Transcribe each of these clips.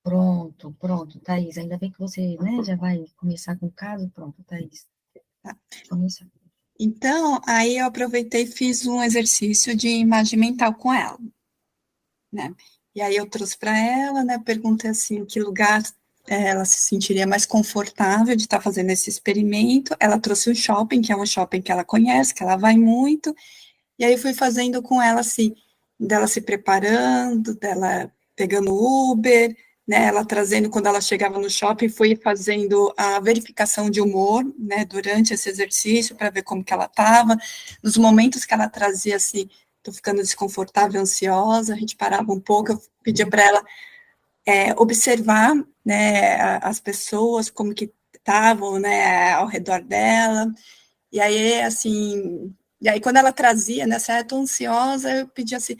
Pronto, pronto, Thaís. Ainda bem que você, né, já vai começar com o caso. Pronto, Thaís. Tá? Começa. Então, aí eu aproveitei e fiz um exercício de imagem mental com ela, né? E aí eu trouxe para ela, né? Perguntei assim, que lugar ela se sentiria mais confortável de estar fazendo esse experimento. Ela trouxe um shopping, que é um shopping que ela conhece, que ela vai muito. E aí fui fazendo com ela assim, dela se preparando, dela pegando Uber, né, ela trazendo quando ela chegava no shopping, fui fazendo a verificação de humor, né, durante esse exercício para ver como que ela estava, nos momentos que ela trazia assim, tô ficando desconfortável, ansiosa, a gente parava um pouco, eu pedia para ela observar, né, as pessoas como que estavam, né, ao redor dela. E aí, assim, e aí quando ela trazia, né, se eu tô ansiosa, eu pedia assim,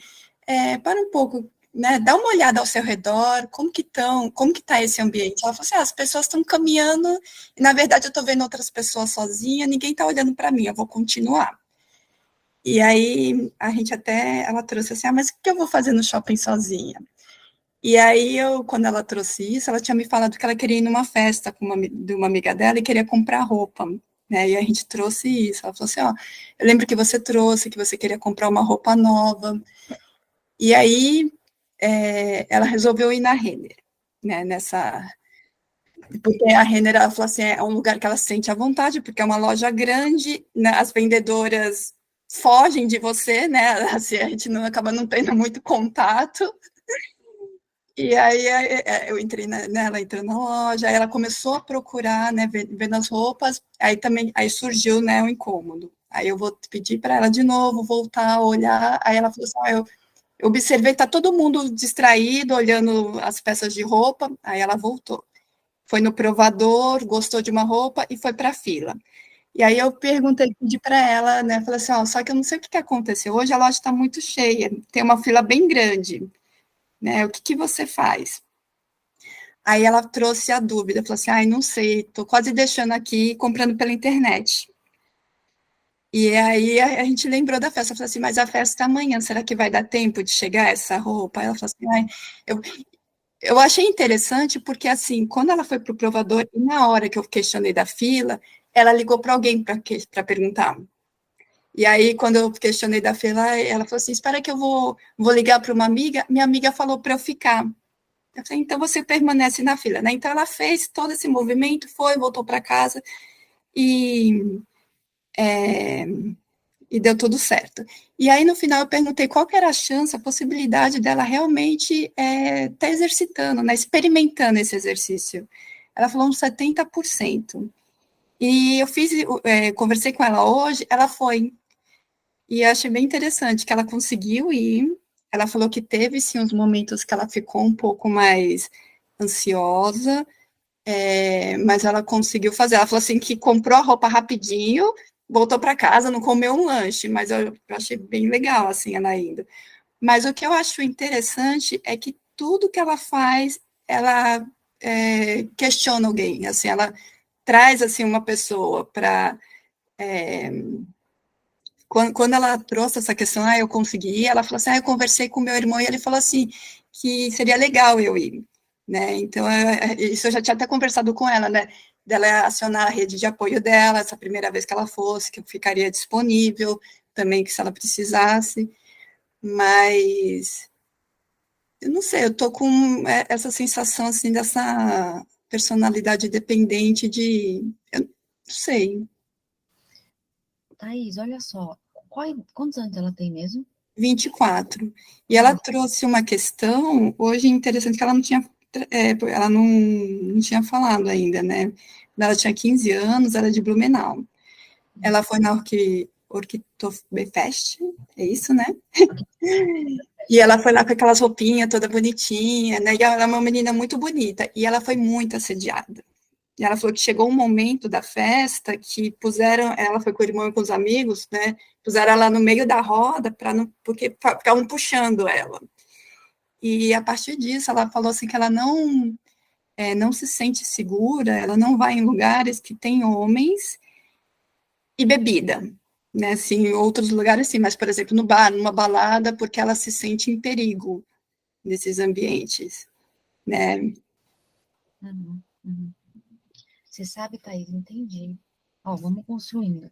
para um pouco, né, dá uma olhada ao seu redor, como que tá esse ambiente? Ela falou assim, as pessoas estão caminhando, e na verdade eu tô vendo outras pessoas sozinha, ninguém tá olhando para mim, eu vou continuar. E aí a gente até, ela trouxe assim, mas o que eu vou fazer no shopping sozinha? E aí eu, quando ela trouxe isso, ela tinha me falado que ela queria ir numa festa com de uma amiga dela e queria comprar roupa, né? E a gente trouxe isso. Ela falou assim, ó, eu lembro que você trouxe, que você queria comprar uma roupa nova. E aí ela resolveu ir na Renner, né? Porque a Renner, ela falou assim, é um lugar que ela se sente à vontade, porque é uma loja grande, né? As vendedoras fogem de você, né? Assim, a gente não acaba não tendo muito contato. E aí eu entrei nela, entrou na loja, aí ela começou a procurar, né, vendo as roupas, aí também, aí surgiu, né, o incômodo. Aí eu vou pedir para ela de novo voltar a olhar, aí ela falou assim, eu observei, tá todo mundo distraído, olhando as peças de roupa, aí ela voltou. Foi no provador, gostou de uma roupa e foi para a fila. E aí eu perguntei, pedi para ela, né, falei assim, ó, só que eu não sei o que aconteceu, hoje a loja está muito cheia, tem uma fila bem grande, né, o que que você faz? Aí ela trouxe a dúvida, falou assim, ai, não sei, tô quase deixando aqui comprando pela internet. E aí a gente lembrou da festa, falou assim, mas a festa é amanhã, será que vai dar tempo de chegar essa roupa? Aí ela falou assim, ai, eu, eu achei interessante porque, assim, quando ela foi para o provador, e na hora que eu questionei da fila, ela ligou para alguém para perguntar. E aí, quando eu questionei da fila, ela falou assim, espera que vou ligar para uma amiga, minha amiga falou para eu ficar. Eu falei, então você permanece na fila, né? Então ela fez todo esse movimento, foi, voltou para casa e, é, e deu tudo certo. E aí no final eu perguntei qual que era a chance, a possibilidade dela realmente estar tá exercitando, né? Experimentando esse exercício. Ela falou uns 70%. E eu fiz, conversei com ela hoje, ela foi. E eu achei bem interessante que ela conseguiu ir. Ela falou que teve sim uns momentos que ela ficou um pouco mais ansiosa, mas ela conseguiu fazer. Ela falou assim que comprou a roupa rapidinho, voltou para casa, não comeu um lanche, mas eu achei bem legal assim ela indo. Mas o que eu acho interessante é que tudo que ela faz, ela questiona alguém, assim, ela traz assim uma pessoa para quando ela trouxe essa questão, eu consegui, ela falou assim, eu conversei com meu irmão e ele falou assim, que seria legal eu ir, né, então, isso eu já tinha até conversado com ela, né, dela acionar a rede de apoio dela, essa primeira vez que ela fosse, que eu ficaria disponível, também que se ela precisasse, mas, eu não sei, eu tô com essa sensação, assim, dessa personalidade dependente eu não sei, Thaís, olha só. Quantos anos ela tem mesmo? 24. E ela Nossa, trouxe uma questão, hoje interessante, que ela não tinha, ela não tinha falado ainda, né? Ela tinha 15 anos, era de Blumenau. Ela foi na Orktoberfest, é isso, né? E ela foi lá com aquelas roupinhas toda bonitinha, né? E ela é uma menina muito bonita, e ela foi muito assediada. E ela falou que chegou um momento da festa que puseram, ela foi com o irmão e com os amigos, né? Puseram ela no meio da roda para não, porque ficavam puxando ela. E a partir disso, ela falou assim que ela não se sente segura, ela não vai em lugares que tem homens e bebida, né? Assim, em outros lugares sim, mas por exemplo no bar, numa balada, porque ela se sente em perigo nesses ambientes, né? Uhum, uhum. Você sabe, Thaís, entendi. Ó, vamos construindo.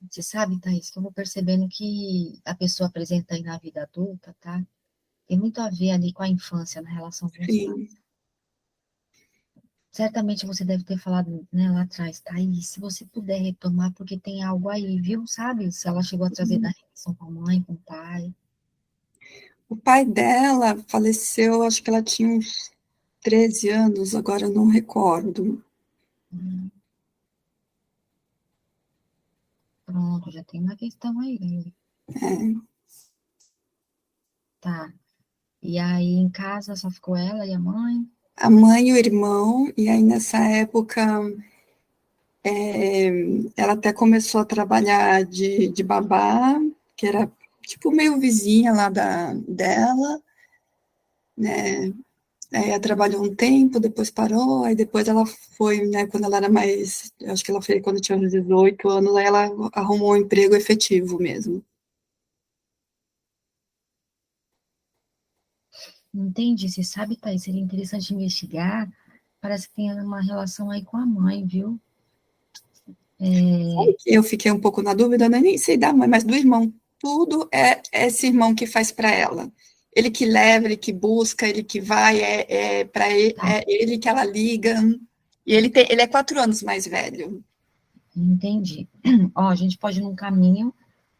Você sabe, Thaís, que eu vou percebendo que a pessoa apresenta aí na vida adulta, tá? Tem muito a ver ali com a infância, na relação com os pais. Sim. Certamente você deve ter falado, né, lá atrás, Thaís, se você puder retomar, porque tem algo aí, viu? Sabe? Se ela chegou a trazer da relação com a mãe, com o pai. O pai dela faleceu, acho que ela tinha uns 13 anos, agora eu não recordo. Hum, Pronto, já tem uma questão aí. É. Tá. E aí em casa só ficou ela e a mãe? A mãe e o irmão, e aí nessa época ela até começou a trabalhar de babá, que era tipo meio vizinha lá dela, né? Aí ela trabalhou um tempo, depois parou, aí depois ela foi, né, quando ela era mais, acho que ela fez quando tinha uns 18 anos, aí ela arrumou um emprego efetivo mesmo. Entendi. Você sabe, Thaís, seria interessante investigar. Parece que tem uma relação aí com a mãe, viu? É, Eu fiquei um pouco na dúvida, né, nem sei da mãe, mas do irmão. Tudo é esse irmão que faz para ela. Ele que leva, ele que busca, ele que vai, para ele, tá, é ele que ela liga. E ele é 4 anos mais velho. entendi. Ó, a gente pode ir num caminho,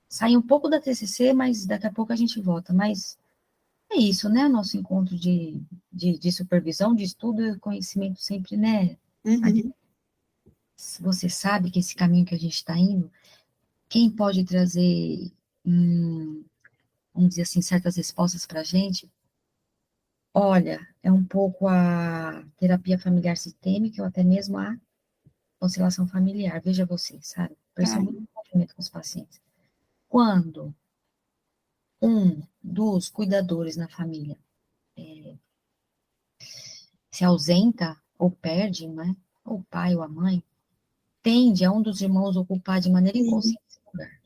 sair um pouco da TCC, mas daqui a pouco a gente volta. Mas é isso, né? Nosso encontro de supervisão, de estudo e conhecimento sempre, né? Uhum, Você sabe que esse caminho que a gente está indo, quem pode trazer, vamos dizer assim, certas respostas para a gente? Olha, é um pouco a terapia familiar sistêmica ou até mesmo a constelação familiar. Veja você, sabe? tá. Percebo muito envolvimento com os pacientes. Quando um dos cuidadores na família se ausenta ou perde, né? Ou o pai ou a mãe, tende a um dos irmãos ocupar de maneira Sim. inconsciente esse lugar.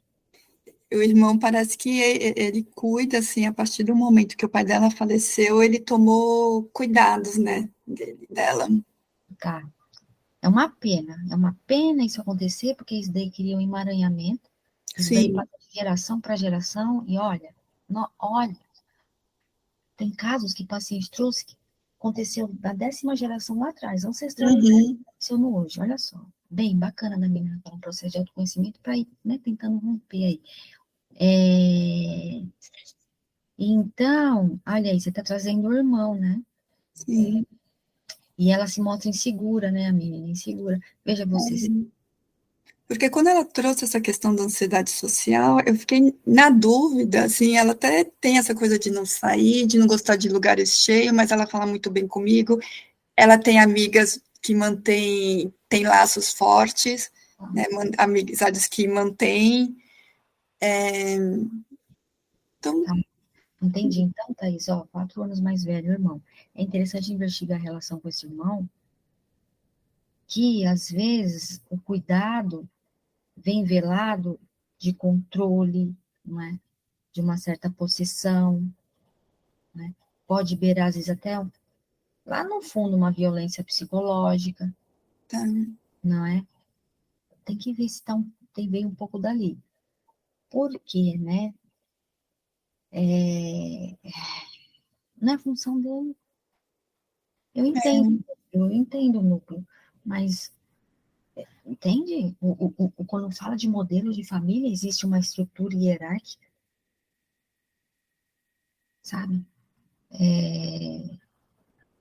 O irmão parece que ele cuida, assim, a partir do momento que o pai dela faleceu, ele tomou cuidados, né, dela. Tá? É uma pena isso acontecer, porque isso daí cria um emaranhamento, isso daí Sim. passa de geração para geração, e olha, olha, tem casos que paciente trouxe que aconteceu da 10ª geração lá atrás, ancestralidade, Uhum. aconteceu no hoje, olha só. Bem bacana da menina para um processo de autoconhecimento para ir, né, tentando romper aí. É, então, olha aí, você está trazendo o irmão, né? Sim. E ela se mostra insegura, né, a menina, insegura. Veja você, Porque quando ela trouxe essa questão da ansiedade social, eu fiquei na dúvida, assim, ela até tem essa coisa de não sair, de não gostar de lugares cheios, mas ela fala muito bem comigo. Ela tem amigas que tem laços fortes, né, amizades que mantêm. Então, tá? Entendi. Então, Thaís, ó, 4 anos mais velho, irmão. É interessante investigar a relação com esse irmão, que às vezes o cuidado vem velado de controle, não é? De uma certa possessão, né? Pode beirar, às vezes, até lá no fundo uma violência psicológica, tá, não é? Tem que ver se tem veio um pouco dali. Por quê, né? É, não é função dele. Eu entendo, eu entendo o núcleo, mas entende? Quando fala de modelo de família, existe uma estrutura hierárquica, sabe?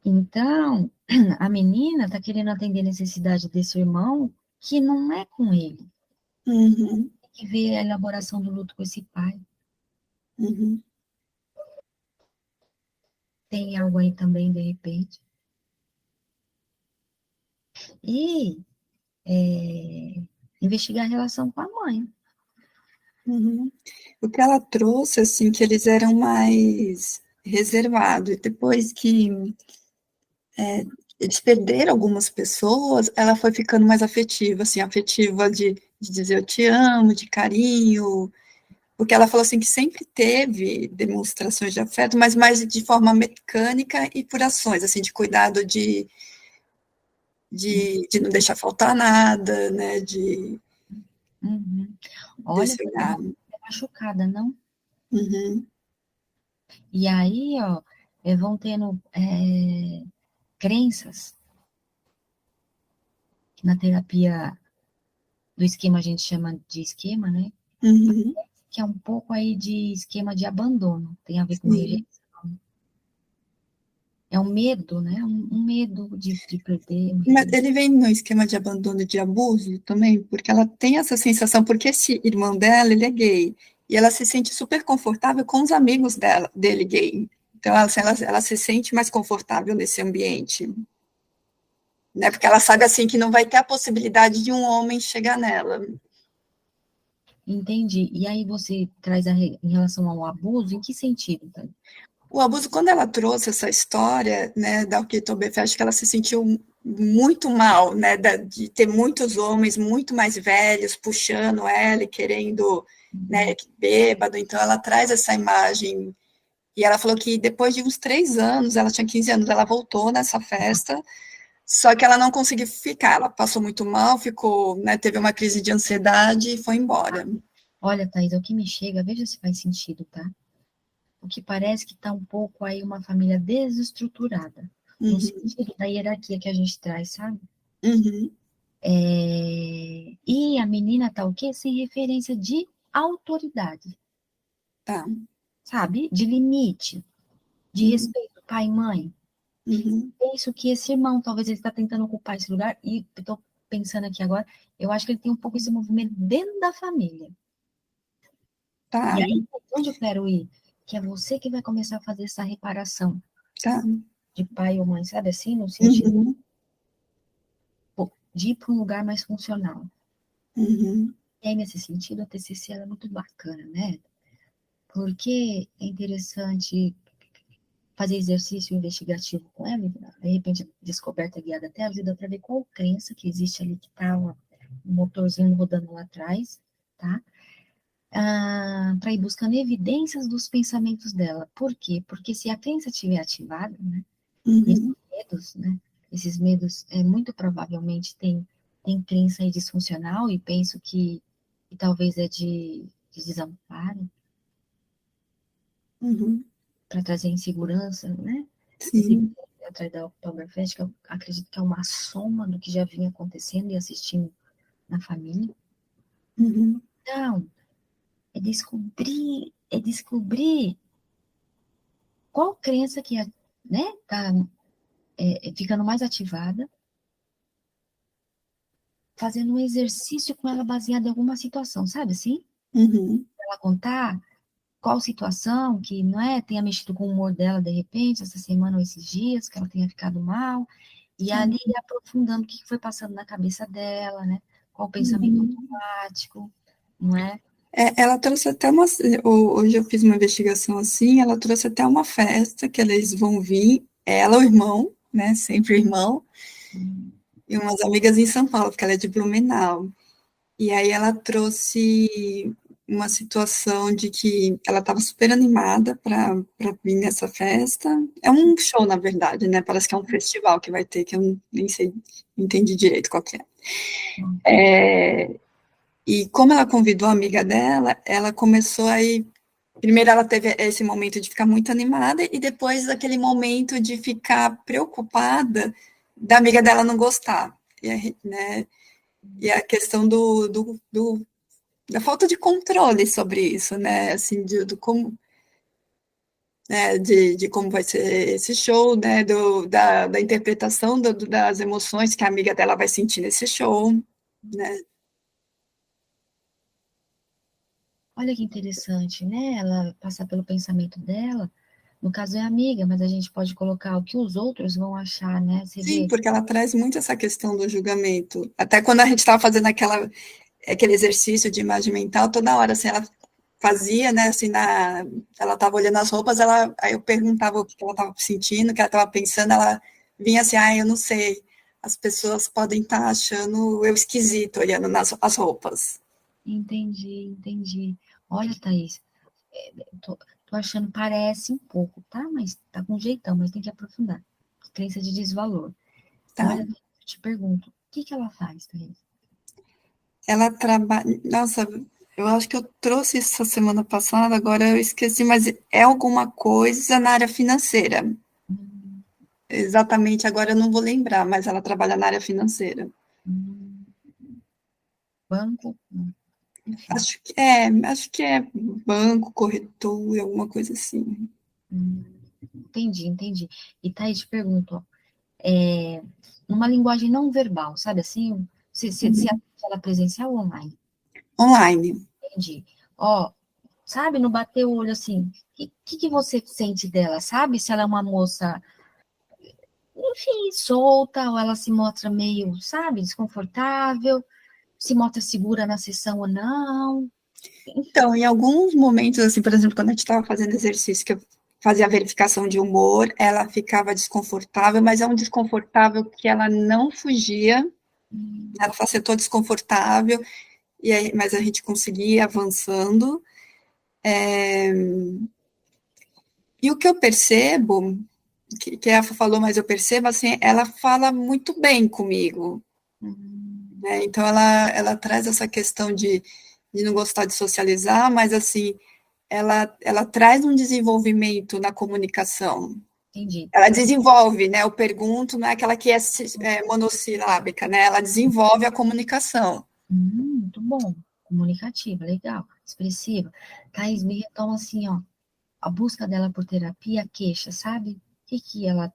Então, a menina está querendo atender a necessidade desse irmão que não é com ele. uhum, Tem que ver a elaboração do luto com esse pai. uhum, Tem algo aí também, de repente. E investigar a relação com a mãe. uhum. O que ela trouxe, assim, que eles eram mais reservados, e depois que eles perderam algumas pessoas, ela foi ficando mais afetiva, assim, afetiva de dizer eu te amo, de carinho, porque ela falou assim que sempre teve demonstrações de afeto, mas mais de forma mecânica e por ações, assim, de cuidado de não deixar faltar nada, né? Uhum. Olha, Desse você olhar. é machucada, não? Uhum, E aí, ó, vão tendo crenças que na terapia do esquema a gente chama de esquema, né? uhum, Que é um pouco aí de esquema de abandono, tem a ver com sim. rejeição. É um medo, né? Um medo de perder, um Mas medo. ele vem no esquema de abandono e de abuso também, porque ela tem essa sensação, porque esse irmão dela, ele é gay, e ela se sente super confortável com os amigos dele gay. Então, ela se sente mais confortável nesse ambiente, né? Porque ela sabe, assim, que não vai ter a possibilidade de um homem chegar nela. Entendi. E aí você traz em relação ao abuso, em que sentido, tá? O abuso, quando ela trouxe essa história, né, da Oktoberfest, que ela se sentiu muito mal, né, de ter muitos homens muito mais velhos puxando ela e querendo, né, bêbado, então ela traz essa imagem, e ela falou que depois de uns 3 anos, ela tinha 15 anos, ela voltou nessa festa, só que ela não conseguiu ficar, ela passou muito mal, ficou, né, teve uma crise de ansiedade e foi embora. Olha, Thaís, é o que me chega, veja se faz sentido, tá? O que parece que está um pouco aí uma família desestruturada, no Uhum, sentido da hierarquia que a gente traz, sabe? uhum, E a menina tá o quê? Sem referência de autoridade, tá, sabe? De limite, de uhum, respeito, pai e mãe. uhum, Penso que esse irmão, talvez ele está tentando ocupar esse lugar, e estou pensando aqui agora, eu acho que ele tem um pouco esse movimento dentro da família. tá, E aí, onde eu quero ir? Que é você que vai começar a fazer essa reparação tá, de pai ou mãe, sabe assim? No sentido uhum. de ir para um lugar mais funcional. Uhum, E aí, nesse sentido, a TCC ela é muito bacana, né? Porque é interessante fazer exercício investigativo com ela, de repente, descoberta guiada até ajuda para ver qual crença que existe ali que está um motorzinho rodando lá atrás, tá? Para ir buscando evidências dos pensamentos dela. Por quê? Porque se a crença estiver ativada, né? E uhum, esses medos, muito provavelmente tem crença aí disfuncional, e penso que talvez é de desamparo, uhum, para trazer insegurança, né? Esse sim, atrás da Oktoberfest, que eu acredito que é uma soma do que já vinha acontecendo e assistindo na família. uhum, Então, é descobrir qual crença que né, tá ficando mais ativada, fazendo um exercício com ela baseado em alguma situação, sabe assim? uhum, Ela contar qual situação que, não tenha mexido com o humor dela de repente, essa semana ou esses dias, que ela tenha ficado mal, e ali sim, aprofundando o que foi passando na cabeça dela, né? Qual o pensamento uhum. automático, não é? Ela trouxe até hoje eu fiz uma investigação assim, ela trouxe até uma festa que eles vão vir, ela, o irmão, né, sempre o irmão, e umas amigas em São Paulo, porque ela é de Blumenau. E aí ela trouxe uma situação de que ela estava super animada para vir nessa festa. É um show, na verdade, né? Parece que é um festival que vai ter, que eu nem sei, não entendi direito qual que é. E como ela convidou a amiga dela, ela começou a ir. Primeiro ela teve esse momento de ficar muito animada e depois aquele momento de ficar preocupada da amiga dela não gostar. Né, e a questão da falta de controle sobre isso, né? Assim, do como, né? De como vai ser esse show, né? Da interpretação das emoções que a amiga dela vai sentir nesse show, né? Olha que interessante, né? Ela passar pelo pensamento dela, no caso é amiga, mas a gente pode colocar o que os outros vão achar, né? Você Sim, vê, porque ela traz muito essa questão do julgamento. Até quando a gente estava fazendo aquele exercício de imagem mental, toda hora, assim, ela fazia, né, assim, ela estava olhando as roupas, aí eu perguntava o que ela estava sentindo, o que ela estava pensando, ela vinha assim, eu não sei, as pessoas podem estar achando eu esquisito olhando as roupas. entendi. Olha, Thaís, tô achando, parece um pouco, tá? Mas tá com jeitão, mas tem que aprofundar. Crença de desvalor. Tá, Olha, te pergunto, o que que ela faz, Thaís? Ela trabalha. Nossa, eu acho que eu trouxe isso essa semana passada, agora eu esqueci, mas é alguma coisa na área financeira. Hum, Exatamente, agora eu não vou lembrar, mas ela trabalha na área financeira. hum, banco? Enfim. Acho que é banco, corretor, alguma coisa assim. Hum, entendi. E Thaís, te pergunto, ó, numa linguagem não verbal, sabe assim? Se Uhum. ela presencial ou online? Online. Entendi. Ó, sabe, no bater o olho assim, o que você sente dela, sabe? Se ela é uma moça, enfim, solta, ou ela se mostra meio, sabe, desconfortável, se mostra segura na sessão ou não. Enfim. Então, em alguns momentos, assim, por exemplo, quando a gente estava fazendo exercício, que eu fazia a verificação de humor, ela ficava desconfortável, mas é um desconfortável que ela não fugia, Hum, ela facetou desconfortável, mas a gente conseguia ir avançando. E o que eu percebo, que a Afa falou, mas eu percebo, assim, ela fala muito bem comigo, hum, né? Então, ela traz essa questão de não gostar de socializar, mas, assim, ela traz um desenvolvimento na comunicação. entendi. Ela desenvolve, né? Eu pergunto, não é aquela que é monossilábica, né? Ela desenvolve a comunicação. Muito bom. Comunicativa, legal, expressiva. Thaís, me retoma assim, ó, a busca dela por terapia, a queixa, sabe? O que que ela...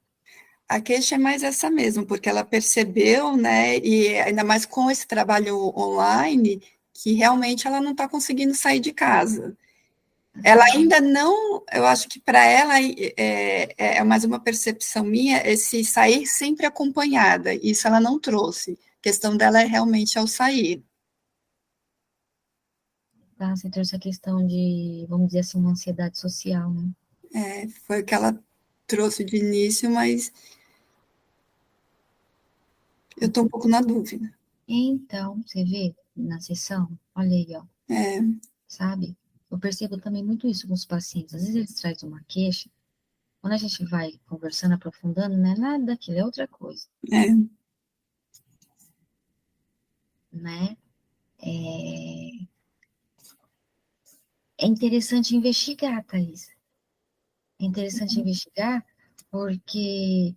A queixa é mais essa mesmo, porque ela percebeu, né? E ainda mais com esse trabalho online, que realmente ela não está conseguindo sair de casa. Ela ainda não, eu acho que para ela é mais uma percepção minha, esse sair sempre acompanhada. Isso ela não trouxe. A questão dela é realmente ao sair. Tá, você trouxe a questão de, vamos dizer assim, uma ansiedade social, né? Foi o que ela trouxe de início, mas eu estou um pouco na dúvida. Então, você vê na sessão, olha aí, ó, É, sabe? Eu percebo também muito isso com os pacientes. Às vezes eles trazem uma queixa, quando a gente vai conversando, aprofundando, não é nada daquilo, é outra coisa, é, né? É, é interessante investigar, Thaís. É interessante investigar, porque,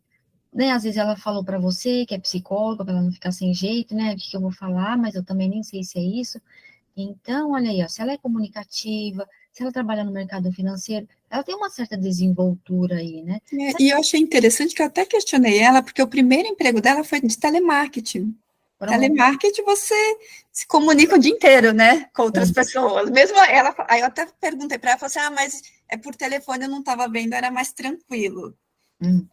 né, às vezes ela falou para você que é psicóloga, para ela não ficar sem jeito, né? O que que eu vou falar, mas eu também nem sei se é isso. Então, olha aí, ó, se ela é comunicativa, se ela trabalha no mercado financeiro, ela tem uma certa desenvoltura aí, né? Sabe, E eu achei interessante que eu até questionei ela, porque o primeiro emprego dela foi de telemarketing. pronto. Telemarketing você se comunica o dia inteiro, né, com outras pessoas. Mesmo ela, aí eu até perguntei para ela, falei assim, mas é por telefone, eu não estava vendo, era mais tranquilo. Hum.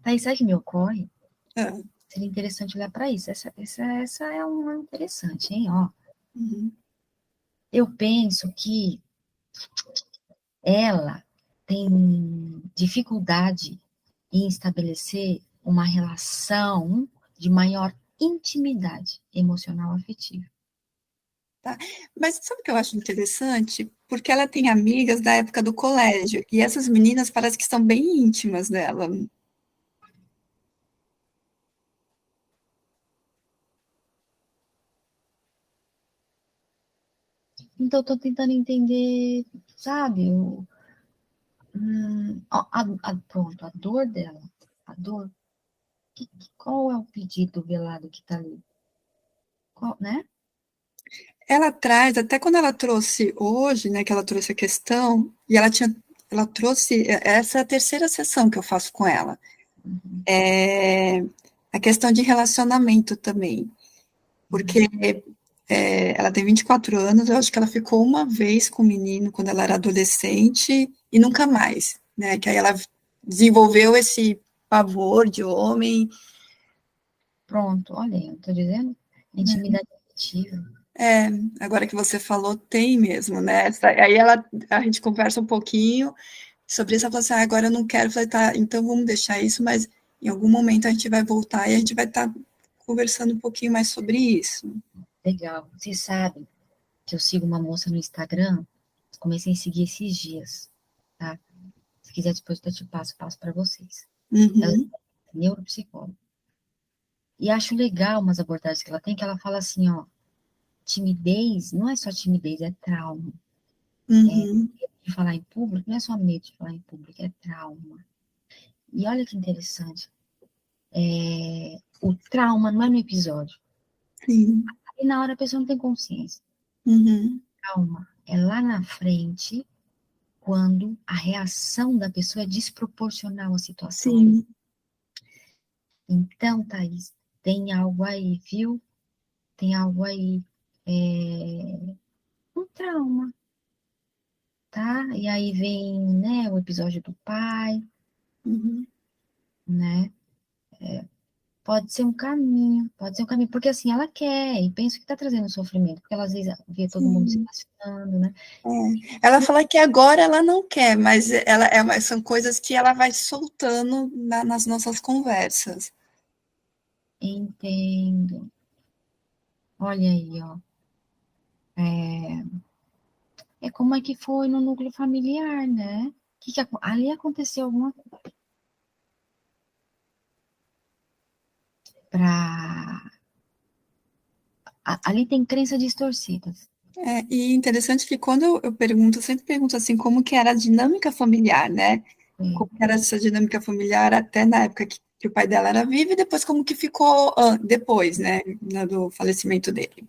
Aí, sabe o que me ocorre? Seria interessante olhar para isso. Essa é uma interessante, hein? Ó, Uhum. eu penso que ela tem dificuldade em estabelecer uma relação de maior intimidade emocional afetiva. Tá. Mas sabe o que eu acho interessante? Porque ela tem amigas da época do colégio, e essas meninas parece que são bem íntimas dela. Então, eu tô tentando entender, sabe, pronto, a dor dela, a dor, qual é o pedido velado que tá ali? Qual, né? Ela traz, até quando ela trouxe hoje, né, que ela trouxe a questão, e ela trouxe, essa é a terceira sessão que eu faço com ela, Uhum, é a questão de relacionamento também, uhum. porque ela tem 24 anos, eu acho que ela ficou uma vez com o menino quando ela era adolescente, e nunca mais, né, que aí ela desenvolveu esse pavor de homem. Pronto, olha aí, eu tô dizendo, intimidade afetiva. É, agora que você falou, tem mesmo, né? A gente conversa um pouquinho sobre isso, ela falou assim, agora eu não quero, eu falei, tá, então vamos deixar isso, mas em algum momento a gente vai voltar e a gente vai estar conversando um pouquinho mais sobre isso. Legal. Vocês sabem que eu sigo uma moça no Instagram, comecei a seguir esses dias, tá? Se quiser depois eu te passo para vocês. Ela Uhum. neuropsicóloga. E acho legal umas abordagens que ela tem, que ela fala assim, ó, timidez não é só timidez, é trauma. Uhum. De falar em público não é só medo de falar em público, é trauma. E olha que interessante, o trauma não é no episódio. Sim. E na hora a pessoa não tem consciência. Uhum. Trauma é lá na frente, quando a reação da pessoa é desproporcional à situação. Sim. Então, Thaís, tem algo aí, viu? Tem algo aí. Um trauma, tá? E aí vem, né, o episódio do pai, Uhum. né? Pode ser um caminho, porque assim, ela quer, e penso que tá trazendo sofrimento, porque ela às vezes vê todo mundo se Sim. relacionando, né? É. Ela fala que agora ela não quer, mas são coisas que ela vai soltando nas nossas conversas. Entendo. Olha aí, ó. É como é que foi no núcleo familiar, né? Ali aconteceu alguma coisa pra... Ali tem crenças distorcidas. E interessante que quando eu pergunto, eu sempre pergunto assim, como que era a dinâmica familiar, né? É, Como que era essa dinâmica familiar até na época que o pai dela era vivo e depois como que ficou depois, né, do falecimento dele.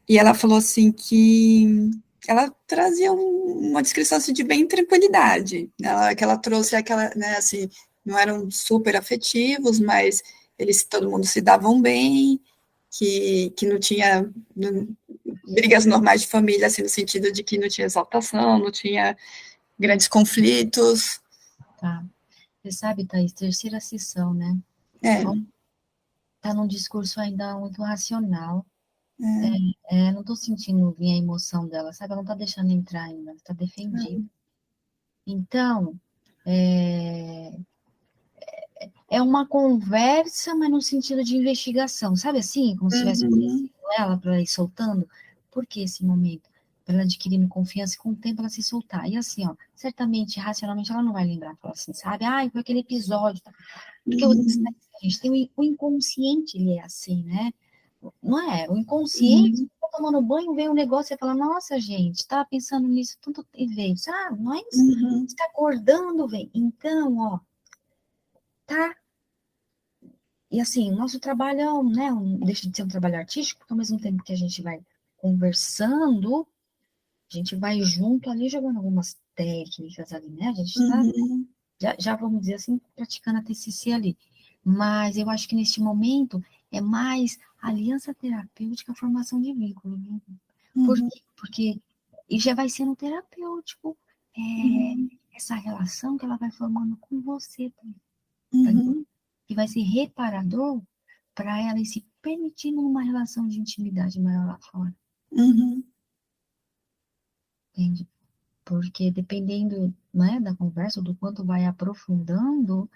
E ela falou assim que ela trazia uma descrição assim, de bem tranquilidade, né? Que ela trouxe aquela, né, assim, não eram super afetivos, mas todo mundo se davam bem, que não tinha brigas normais de família, assim, no sentido de que não tinha exaltação, não tinha grandes conflitos. tá. Você sabe, Thaís, terceira sessão, né? É, Tá num discurso ainda muito racional. é, Não tô sentindo vir a emoção dela, sabe? Ela não tá deixando entrar ainda, ela tá defendida. Então, é, é uma conversa, mas no sentido de investigação, sabe assim? Como se estivesse uhum, conhecendo ela para ela ir soltando. Por que esse momento? Para ela adquirindo confiança e com o tempo ela se soltar. E assim, ó, certamente, racionalmente, ela não vai lembrar, falar assim, sabe? Ai, foi aquele episódio. Tá? Porque uhum, a gente tem o inconsciente, ele é assim, né? Não é? O inconsciente, uhum, tá tomando banho, vem um negócio e fala, nossa, gente, tava pensando nisso tudo e veio. Ah, nós uhum, está acordando, vem. Então, ó, tá. E assim, o nosso trabalho é, né, deixa de ser um trabalho artístico, porque ao mesmo tempo que a gente vai conversando, a gente vai junto ali jogando algumas técnicas ali, né? A gente está, uhum, já vamos dizer assim, praticando a TCC ali. Mas eu acho que neste momento é mais aliança terapêutica, formação de vínculo, viu? Por uhum, quê? Porque e já vai sendo terapêutico uhum, essa relação que ela vai formando com você, tá? uhum, Que vai ser reparador para ela ir se permitindo uma relação de intimidade maior lá fora, uhum, entende? Porque dependendo, né, da conversa, do quanto vai aprofundando,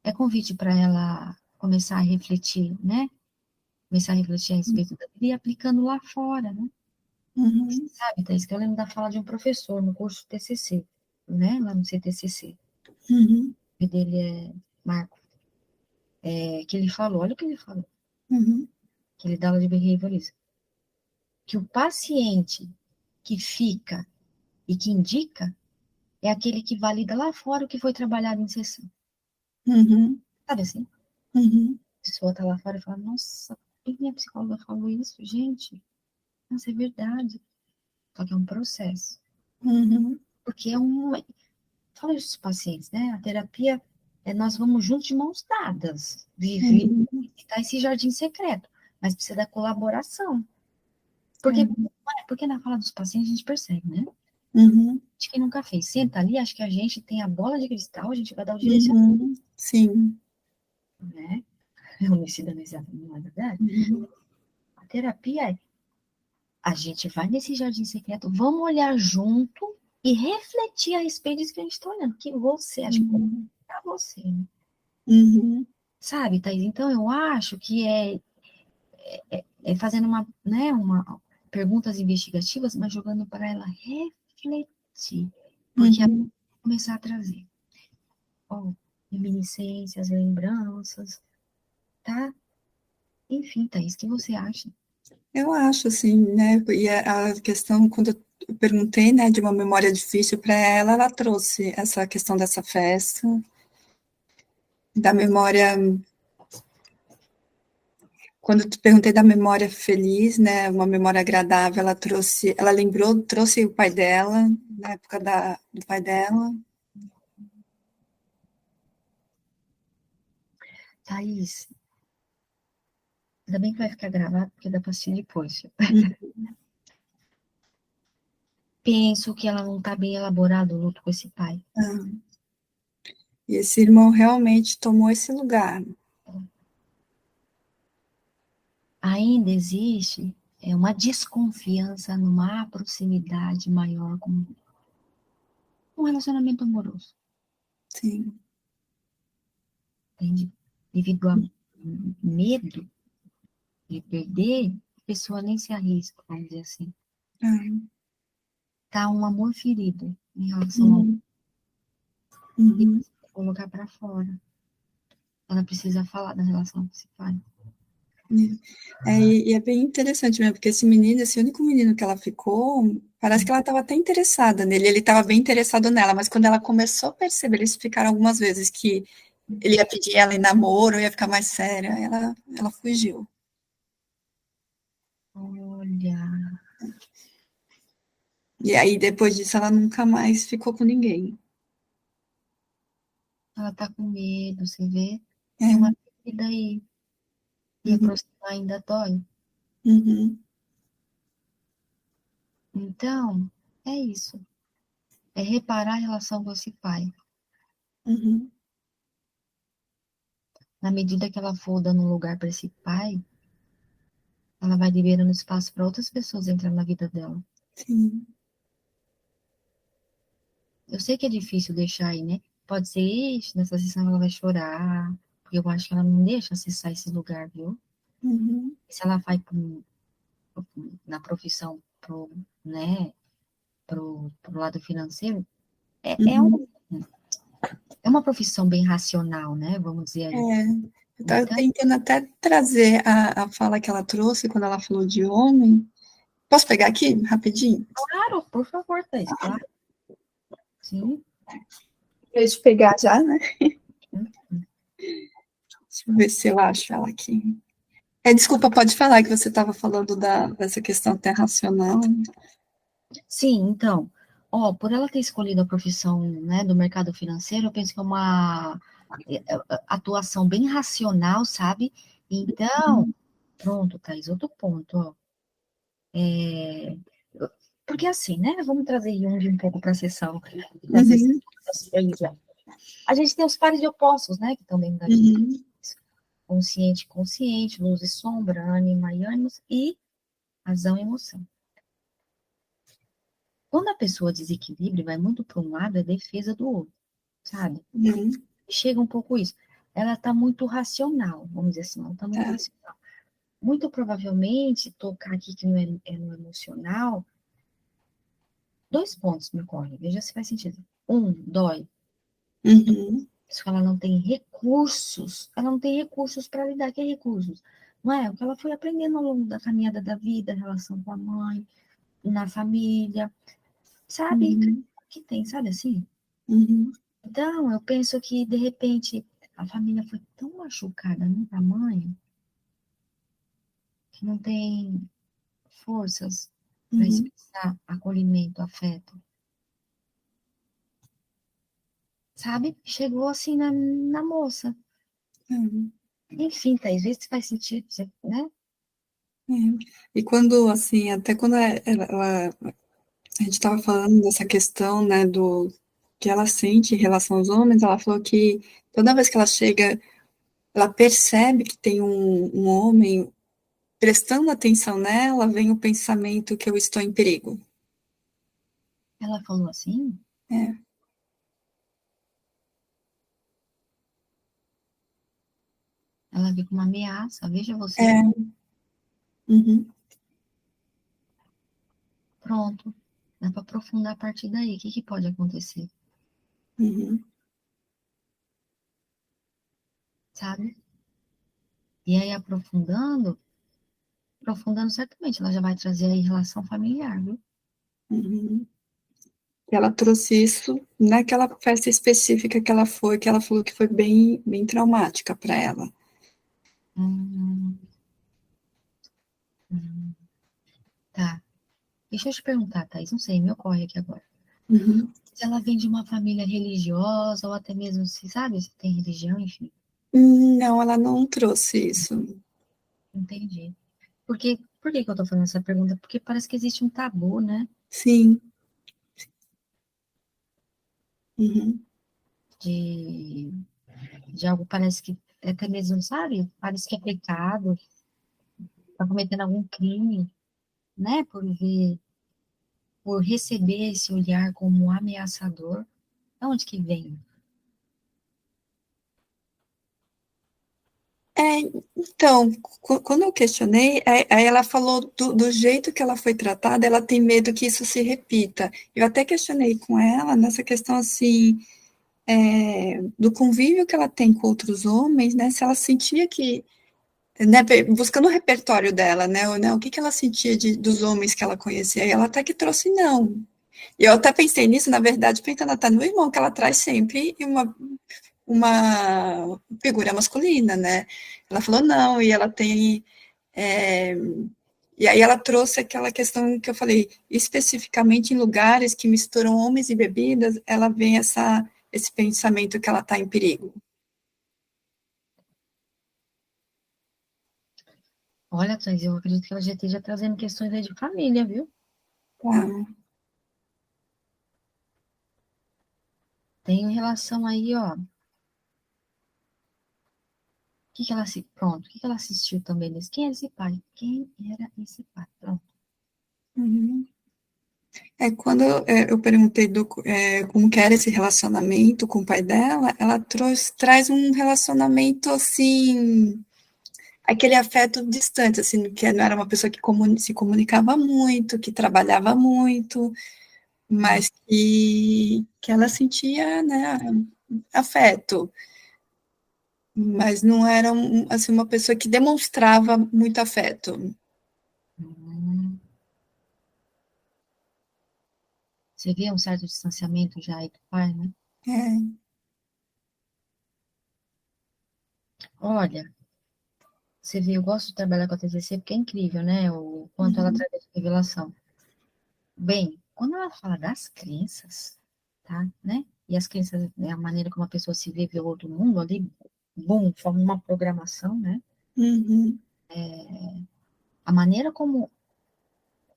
é convite para ela começar a refletir, né? Começar a refletir a respeito da vida e aplicando lá fora, né? uhum, Sabe, Thaís, que eu lembro da fala de um professor no curso TCC, né? Lá no CTCC. uhum, O nome dele é Marco. Que ele falou, olha o que ele falou, uhum, que ele dá aula de behaviorismo, que o paciente que fica e que indica é aquele que valida lá fora o que foi trabalhado em sessão. uhum, Sabe assim? uhum, A pessoa tá lá fora e fala, nossa, por que minha psicóloga falou isso? Gente, nossa, é verdade. Só que é um processo. uhum, Porque é um. Fala isso dos pacientes, né? A terapia, nós vamos juntos de mãos dadas, uhum, visitar esse jardim secreto, mas precisa da colaboração. Porque, é, porque na fala dos pacientes a gente percebe, né? uhum, De quem nunca fez. Senta ali, acho que a gente tem a bola de cristal, a gente vai dar o direcionamento, uhum, sim, né? É homicida no exato, não é verdade? uhum, A terapia é a gente vai nesse jardim secreto, vamos olhar junto e refletir a respeito disso que a gente está olhando. Que você acha que uhum, para você, né? uhum, Sabe, Thaís? Então eu acho que fazendo uma perguntas investigativas, mas jogando para ela refletir, porque ela uhum, vai começar a trazer. reminiscências, lembranças, tá? Enfim, Thaís, o que você acha? Eu acho, assim, né? E a questão, quando eu perguntei, né, de uma memória difícil para ela, ela trouxe essa questão dessa festa, da memória. Quando eu te perguntei da memória feliz, né, uma memória agradável, ela trouxe, ela lembrou, trouxe o pai dela, na época do pai dela. Thaís, ainda bem que vai ficar gravado, porque dá pra assistir depois. Penso que ela não tá bem elaborado o luto com esse pai. Ah, e esse irmão realmente tomou esse lugar. Ainda existe uma desconfiança numa proximidade maior com um relacionamento amoroso, Sim. entende? Devido a medo de perder, a pessoa nem se arrisca, vamos dizer assim. Ah, Tá um amor ferido em relação ao uhum, uhum. colocar para fora. Ela precisa falar da relação com esse pai. E é bem interessante mesmo, porque esse menino, esse único menino que ela ficou, parece que ela estava até interessada nele, ele estava bem interessado nela, mas quando ela começou a perceber, eles ficaram algumas vezes que ele ia pedir ela em namoro, ia ficar mais séria, ela fugiu. Olha, E aí, depois disso, ela nunca mais ficou com ninguém. ela tá com medo, você vê? Tem uma É, ferida aí. E uhum, aproximar ainda dói. uhum, Então, é isso. É reparar a relação com esse pai. uhum, Na medida que ela for dando lugar para esse pai, ela vai liberando espaço para outras pessoas entrar na vida dela. sim, Eu sei que é difícil deixar aí, né? Pode ser, ixi, nessa sessão ela vai chorar, porque eu acho que ela não deixa acessar esse lugar, viu? uhum, Se ela vai na profissão né, pro lado financeiro, é, é, uhum. um, é uma profissão bem racional, né? Vamos dizer É, aí. eu estava Então, tentando até trazer a fala que ela trouxe quando ela falou de homem. Posso pegar aqui, rapidinho? claro, por favor, Thais, claro, sim. Deixa eu pegar já, né? Hum. Deixa eu ver se eu acho ela aqui. Desculpa, pode falar que você estava falando dessa questão até racional. Sim, então, ó, por ela ter escolhido a profissão, né, do mercado financeiro, eu penso que é uma atuação bem racional, sabe? Então, pronto, Thaís, outro ponto, ó. É, porque assim, né? Vamos trazer Jung um pouco para a sessão, da sessão Uhum, a gente tem os pares de opostos, né, que estão dentro da gente. uhum, Consciente e consciente, luz e sombra, ânima e ânimos, e razão e emoção. Quando a pessoa desequilibra e vai muito para um lado, é defesa do outro, sabe? uhum, Chega um pouco isso. Ela está muito racional, vamos dizer assim, ela está muito tá. racional. Muito provavelmente, tocar aqui que não é no emocional, dois pontos me ocorrem, veja se faz sentido. Um, dói. Uhum, Isso que ela não tem recursos, ela não tem recursos para lidar. Que recursos? Não é? O que ela foi aprendendo ao longo da caminhada da vida, relação com a mãe, na família, sabe? uhum, Que tem, sabe assim? uhum, Então, eu penso que, de repente, a família foi tão machucada no tamanho que não tem forças para uhum, expressar acolhimento, afeto, sabe? Chegou assim na moça. uhum, Enfim, Thaís, vê se faz sentido, né? é. E quando, assim, até quando a gente estava falando dessa questão, né, do que ela sente em relação aos homens, ela falou que toda vez que ela chega, ela percebe que tem um homem prestando atenção nela, vem o pensamento que eu estou em perigo. Ela falou assim, É, ela viu como uma ameaça, veja você. é, uhum, Pronto. Dá para aprofundar a partir daí. O que pode acontecer? uhum, sabe? E aí, aprofundando certamente, ela já vai trazer aí relação familiar, viu? Uhum. Ela trouxe isso naquela festa específica que ela foi, que ela falou que foi bem, bem traumática para ela. Hum, hum, tá. Deixa eu te perguntar, Thaís, não sei, me ocorre aqui agora. Uhum. Se ela vem de uma família religiosa, ou até mesmo, se sabe, se tem religião, enfim, Não, ela não trouxe isso. entendi. Por que que eu tô fazendo essa pergunta? Porque parece que existe um tabu, né? Sim. Uhum. De, de algo parece que, até mesmo, sabe? Parece que é pecado, tá cometendo algum crime, né? Por receber esse olhar como ameaçador. De onde que vem? É, então, quando eu questionei, aí ela falou do jeito que ela foi tratada, ela tem medo que isso se repita. Eu até questionei com ela nessa questão assim, do convívio que ela tem com outros homens, né? Se ela sentia que, né, buscando o repertório dela, né? Ou não, o que que ela sentia dos homens que ela conhecia? E ela até que trouxe não. E eu até pensei nisso, na verdade, pensando até no irmão, que ela traz sempre uma figura masculina, né? Ela falou não, e ela tem. é, e aí ela trouxe aquela questão que eu falei, especificamente em lugares que misturam homens e bebidas, ela vem esse pensamento que ela está em perigo. Olha, Thais, eu acredito que ela já esteja trazendo questões aí de família, viu? Tá. Tem relação aí, ó. Pronto, o que que ela assistiu também nesse? Quem era esse pai? Quem era esse pai? Pronto. Uhum. Quando eu perguntei como que era esse relacionamento com o pai dela, ela traz um relacionamento assim, aquele afeto distante, assim, que não era uma pessoa que se comunicava muito, que trabalhava muito, Hum, mas que ela sentia, né, afeto, mas não era assim, uma pessoa que demonstrava muito afeto. hum. Você vê um certo distanciamento já aí do pai, né? É, Olha, você vê, eu gosto de trabalhar com a TCC porque é incrível, né? O quanto ela uhum, traz de revelação. Bem, quando ela fala das crenças, tá? Né? E as crenças, né, a maneira como a pessoa se vê, vê o outro mundo ali, bom, forma uma programação, né? uhum, A maneira como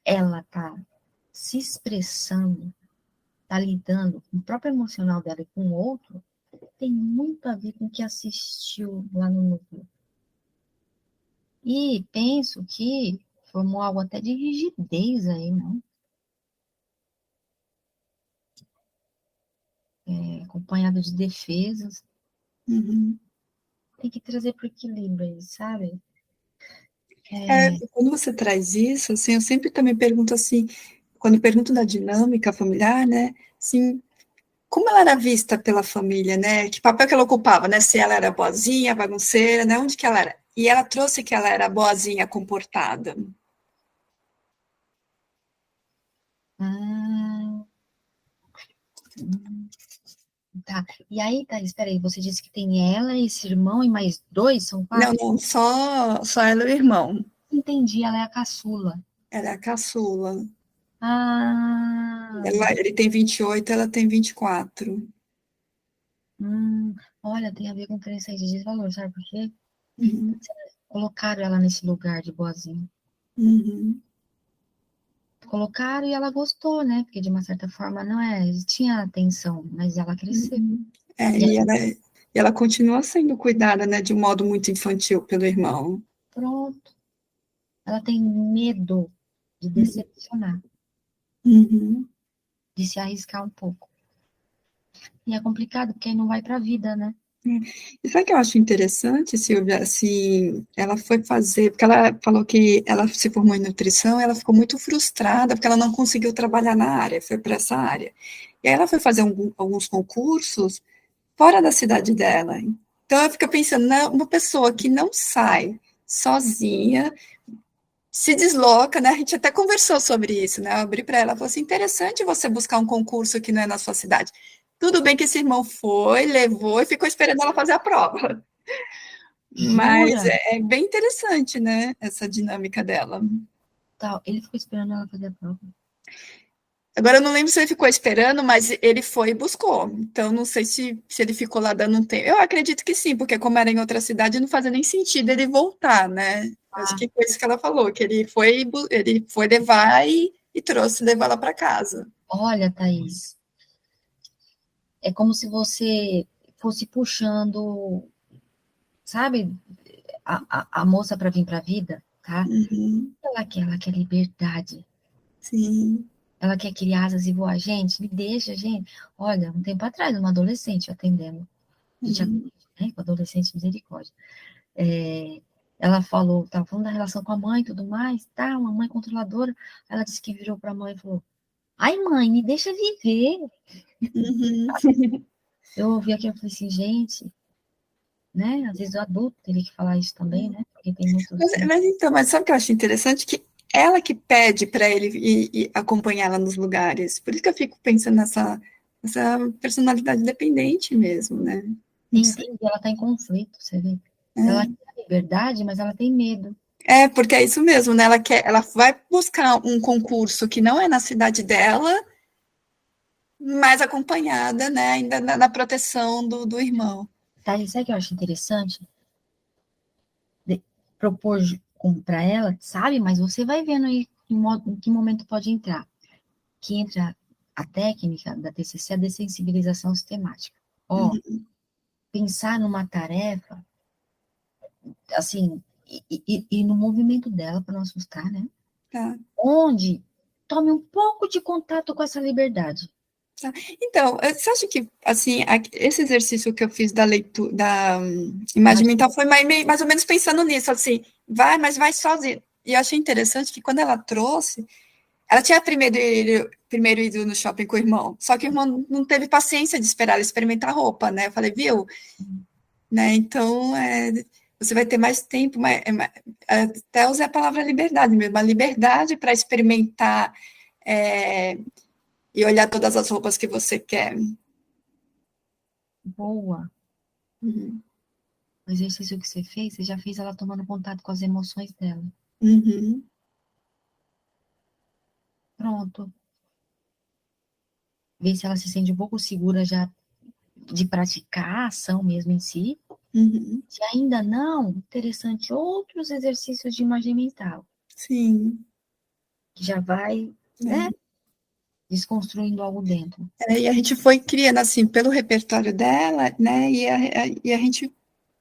ela tá se expressando, tá lidando com o próprio emocional dela e com o outro, tem muito a ver com o que assistiu lá no núcleo. E penso que formou algo até de rigidez aí, não? Acompanhado de defesas. uhum. Tem que trazer para o equilíbrio aí, sabe? É, Quando você traz isso, assim, eu sempre também pergunto assim, quando eu pergunto da dinâmica familiar, né, assim, como ela era vista pela família, né, que papel que ela ocupava, né, se ela era boazinha, bagunceira, né, onde que ela era? E ela trouxe que ela era boazinha, comportada. hum, hum, tá. E aí, tá, espera aí, você disse que tem ela, esse irmão e mais dois, são Não, quatro? não, só ela e o irmão. Entendi, ela é a caçula. Ela é a caçula. Ah, Ele tem 28, ela tem 24. hum, olha, tem a ver com crença aí de desvalor, sabe por quê? Uhum, Colocaram ela nesse lugar de boazinha. uhum, Colocaram e ela gostou, né? Porque de uma certa forma não é, tinha atenção, mas ela cresceu. uhum. E ela, E ela continua sendo cuidada, né, de um modo muito infantil pelo irmão. pronto, ela tem medo de decepcionar, Uhum. de se arriscar um pouco. E é complicado, porque aí não vai para a vida, né? E sabe o que eu acho interessante, Silvia? Assim, ela foi fazer, porque ela falou que ela se formou em nutrição, e ela ficou muito frustrada porque ela não conseguiu trabalhar na área, foi para essa área. E aí ela foi fazer alguns concursos fora da cidade dela. Então, eu fico pensando, né, uma pessoa que não sai sozinha, se desloca, né? A gente até conversou sobre isso, né? Eu abri para ela, falou assim, interessante você buscar um concurso que não é na sua cidade. Tudo bem que esse irmão foi, levou e ficou esperando ela fazer a prova. Mas Jura? é bem interessante, né? Essa dinâmica dela. Tal. Ele ficou esperando ela fazer a prova. Agora, eu não lembro se ele ficou esperando, mas ele foi e buscou. Então, não sei se ele ficou lá dando um tempo. Eu acredito que sim, porque como era em outra cidade, não fazia nem sentido ele voltar, né? Acho Ah, que foi isso que ela falou, que ele foi levar e trouxe, levar ela para casa. olha, Thaís, é como se você fosse puxando, sabe, a moça para vir para a vida, tá? Uhum, Ela quer liberdade. sim. Ela quer criar asas e voar. Gente, me deixa, gente. Olha, um tempo atrás, uma adolescente atendendo. A gente Uhum, atende, né, com adolescente, misericórdia. Ela falou, estava falando da relação com a mãe e tudo mais, tá, uma mãe controladora. Ela disse que virou para a mãe e falou: ai, mãe, me deixa viver. uhum. Eu ouvi aqui, eu falei assim, gente, né? Às vezes o adulto teria que falar isso também, né? Porque tem muito. Mas sabe o que eu acho interessante? Que ela que pede para ele ir acompanhá-la nos lugares. Por isso que eu fico pensando nessa personalidade dependente mesmo, né? Não sei. Entende? Ela está em conflito, você vê. Ela É. quer a liberdade, mas ela tem medo. Porque é isso mesmo, né? Ela vai buscar um concurso que não é na cidade dela, mas acompanhada, né? Ainda na proteção do irmão. Tá? E sabe o que eu acho interessante? De- propor para ela, sabe? Mas você vai vendo aí em que momento pode entrar. Que entra a técnica da TCC, a dessensibilização sistemática. Ó, Uhum, pensar numa tarefa, assim, e no movimento dela, para não assustar, né? tá. Onde tome um pouco de contato com essa liberdade. Tá. Então, você acha que, assim, esse exercício que eu fiz da leitura, da imagem Imagina, mental foi mais ou menos pensando nisso, assim, mas vai sozinha. E eu achei interessante que quando ela trouxe, ela tinha primeiro ido no shopping com o irmão, só que o irmão não teve paciência de esperar ela experimentar a roupa, né? Eu falei, viu? Né? Então, você vai ter mais tempo, até usei a palavra liberdade mesmo, a liberdade para experimentar é, e olhar todas as roupas que você quer. boa. Uhum. O exercício que você já fez ela tomando contato com as emoções dela. Uhum, Pronto. Ver se ela se sente um pouco segura já de praticar a ação mesmo em si. uhum, Se ainda não, interessante, outros exercícios de imagem mental, sim. que já vai, né, É. desconstruindo algo dentro. E a gente foi criando assim pelo repertório dela, né? E a gente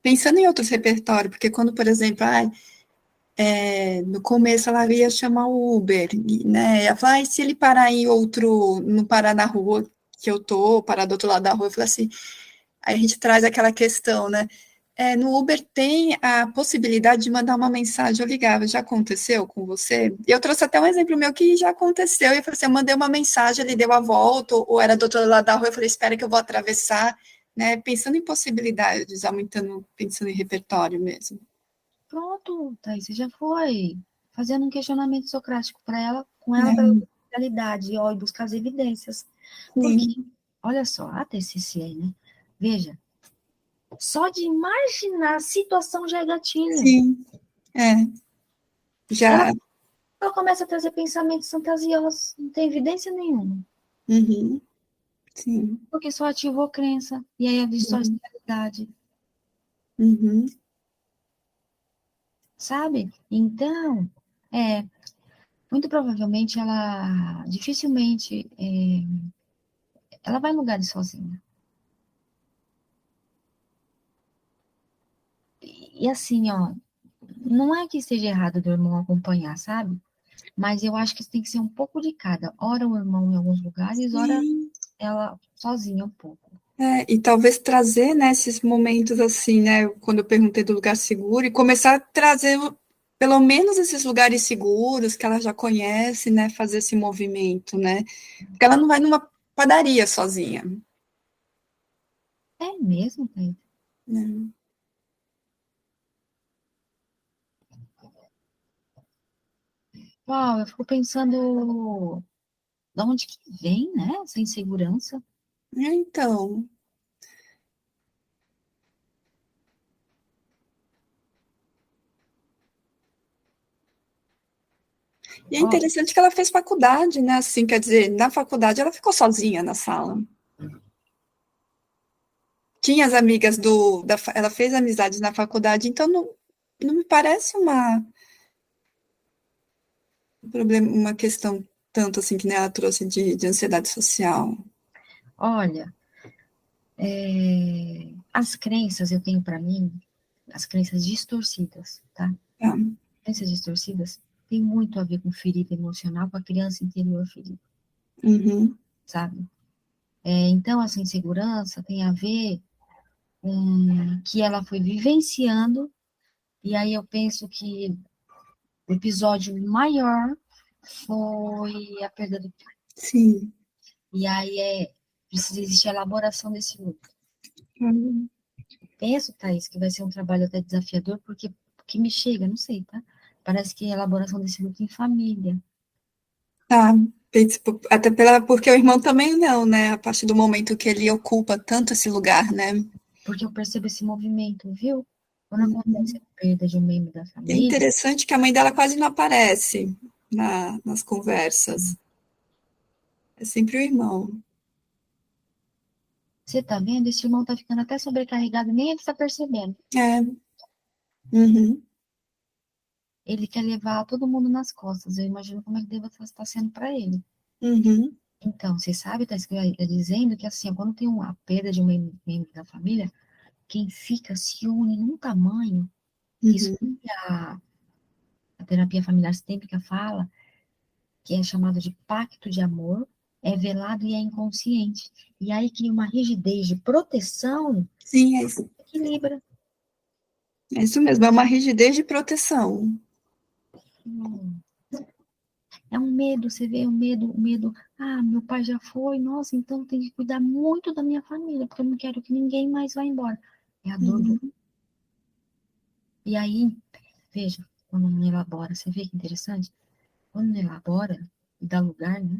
pensando em outros repertórios, porque quando, por exemplo, no começo ela ia chamar o Uber, né? Ela falou, se ele parar em outro, não parar na rua que eu tô, parar do outro lado da rua, eu falei assim, aí a gente traz aquela questão, né? No Uber tem a possibilidade de mandar uma mensagem ou ligar. Já aconteceu com você? Eu trouxe até um exemplo meu que já aconteceu. Eu falei assim, eu mandei uma mensagem, ele deu a volta, ou era do outro lado da rua, eu falei, espera que eu vou atravessar, né? Pensando em possibilidades, aumentando, pensando em repertório mesmo. Pronto, Thaís, você já foi fazendo um questionamento socrático para ela, com ela para É, realidade, ó, e buscar as evidências. Porque, sim, olha só, a TCC aí, né? Veja, só de imaginar a situação já é gatilho. sim, é, Ela, já, ela começa a trazer pensamentos fantasiosos, não tem evidência nenhuma, uhum, sim, porque só ativou a crença, e aí a distorce uhum, a realidade, uhum, sabe? Então, é, muito provavelmente ela, dificilmente, ela vai em lugares sozinha. E assim, ó, não é que esteja errado do irmão acompanhar, sabe? Mas eu acho que tem que ser um pouco de cada. Ora o irmão em alguns lugares, ora sim. ela sozinha um pouco. E talvez trazer, né, esses momentos assim, né, quando eu perguntei do lugar seguro, e começar a trazer pelo menos esses lugares seguros que ela já conhece, né, fazer esse movimento, né, porque ela não vai numa padaria sozinha, É mesmo, Thaís? né? Uau, eu fico pensando de onde que vem, né, essa insegurança. Então, e é Ó, interessante que ela fez faculdade, né? Assim, quer dizer, na faculdade ela ficou sozinha na sala. Tinha as amigas ela fez amizades na faculdade, então não me parece um problema, uma questão tanto assim que nem ela trouxe de ansiedade social. olha, as crenças eu tenho para mim, as crenças distorcidas, tá? Tá? Crenças distorcidas tem muito a ver com ferida emocional, com a criança interior ferida, Uhum. sabe? Então, essa insegurança tem a ver com que ela foi vivenciando, e aí eu penso que o episódio maior foi a perda do pai. Sim. E aí precisa existir a elaboração desse luto. Uhum. Penso, Thaís, que vai ser um trabalho até desafiador, porque que me chega, não sei, tá? Parece que a elaboração desse luto em família. Tá. Até porque o irmão também não, né? A partir do momento que ele ocupa tanto esse lugar, né? Porque eu percebo esse movimento, viu? Quando acontece a perda de um membro da É família, interessante que a mãe dela quase não aparece nas conversas. É sempre o irmão. você tá vendo? Esse irmão tá ficando até sobrecarregado, nem ele tá percebendo. É. Uhum. Ele quer levar todo mundo nas costas. Eu imagino como é que deve estar sendo para ele. Uhum. Então, você sabe, tá dizendo que assim, quando tem uma perda de um membro da família, quem fica se une num tamanho, isso Uhum. que a terapia familiar sistêmica fala, que é chamado de pacto de amor, é velado e é inconsciente. E aí cria uma rigidez de proteção Sim, que equilibra. é isso mesmo. É uma rigidez de proteção. Hum. É um medo, você vê, um medo. Ah, meu pai já foi, nossa, então tem que cuidar muito da minha família, porque eu não quero que ninguém mais vá embora. É a dor do. Uhum. E aí, veja, quando não elabora, você vê que interessante? Quando não elabora e dá lugar, né?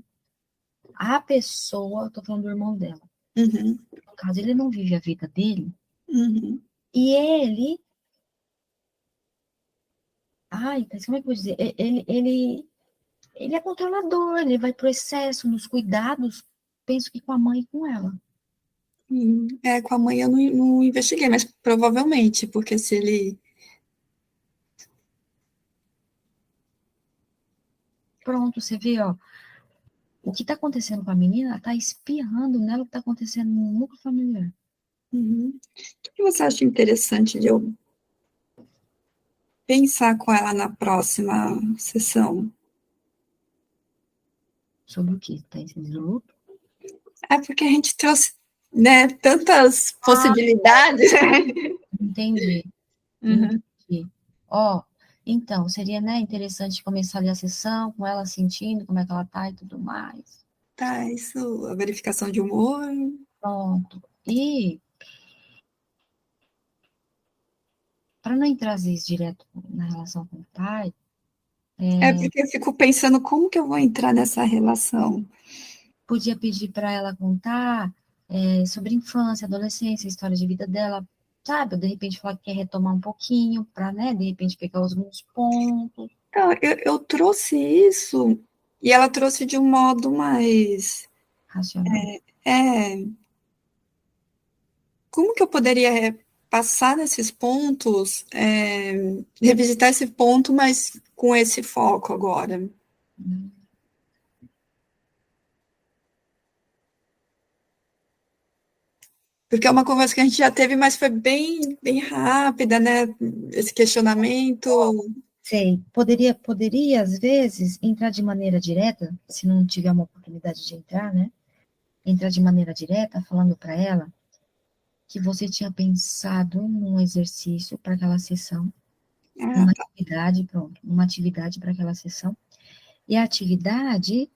A pessoa, eu tô falando do irmão dela, Uhum. no caso, ele não vive a vida dele, Uhum. e ele. Ai, mas como é que eu vou dizer? Ele é controlador, ele vai pro excesso nos cuidados, penso que com a mãe e com ela. É, com a mãe eu não investiguei, mas provavelmente, porque se ele. Pronto, você vê, ó, o que está acontecendo com a menina está espirrando nela o que está acontecendo no núcleo familiar. Uhum. O que você acha interessante de eu pensar com ela na próxima sessão? Sobre o que? Está ensinando luto? É porque a gente trouxe, né, tantas Ah, possibilidades. entendi, Uhum. entendi. Ó, então, seria, né, interessante começar ali a sessão com ela sentindo como é que ela tá e tudo mais. Tá, isso, a verificação de humor. Pronto. E, para não entrar às vezes direto na relação com o pai, É porque eu fico pensando como que eu vou entrar nessa relação. podia pedir para ela contar sobre infância, adolescência, a história de vida dela, sabe? Ou de repente falar que quer retomar um pouquinho, para, né, de repente pegar os meus pontos. Então, eu trouxe isso e ela trouxe de um modo mais. Racional. É, como que eu poderia passar nesses pontos, revisitar esse ponto, mas com esse foco agora? Né? Porque é uma conversa que a gente já teve, mas foi bem rápida, né? Esse questionamento. Sei, poderia, às vezes, entrar de maneira direta, se não tiver uma oportunidade de entrar, né? Entrar de maneira direta, falando para ela que você tinha pensado num exercício para aquela sessão, Ah, uma tá. atividade, pronto, uma atividade para aquela sessão. E a atividade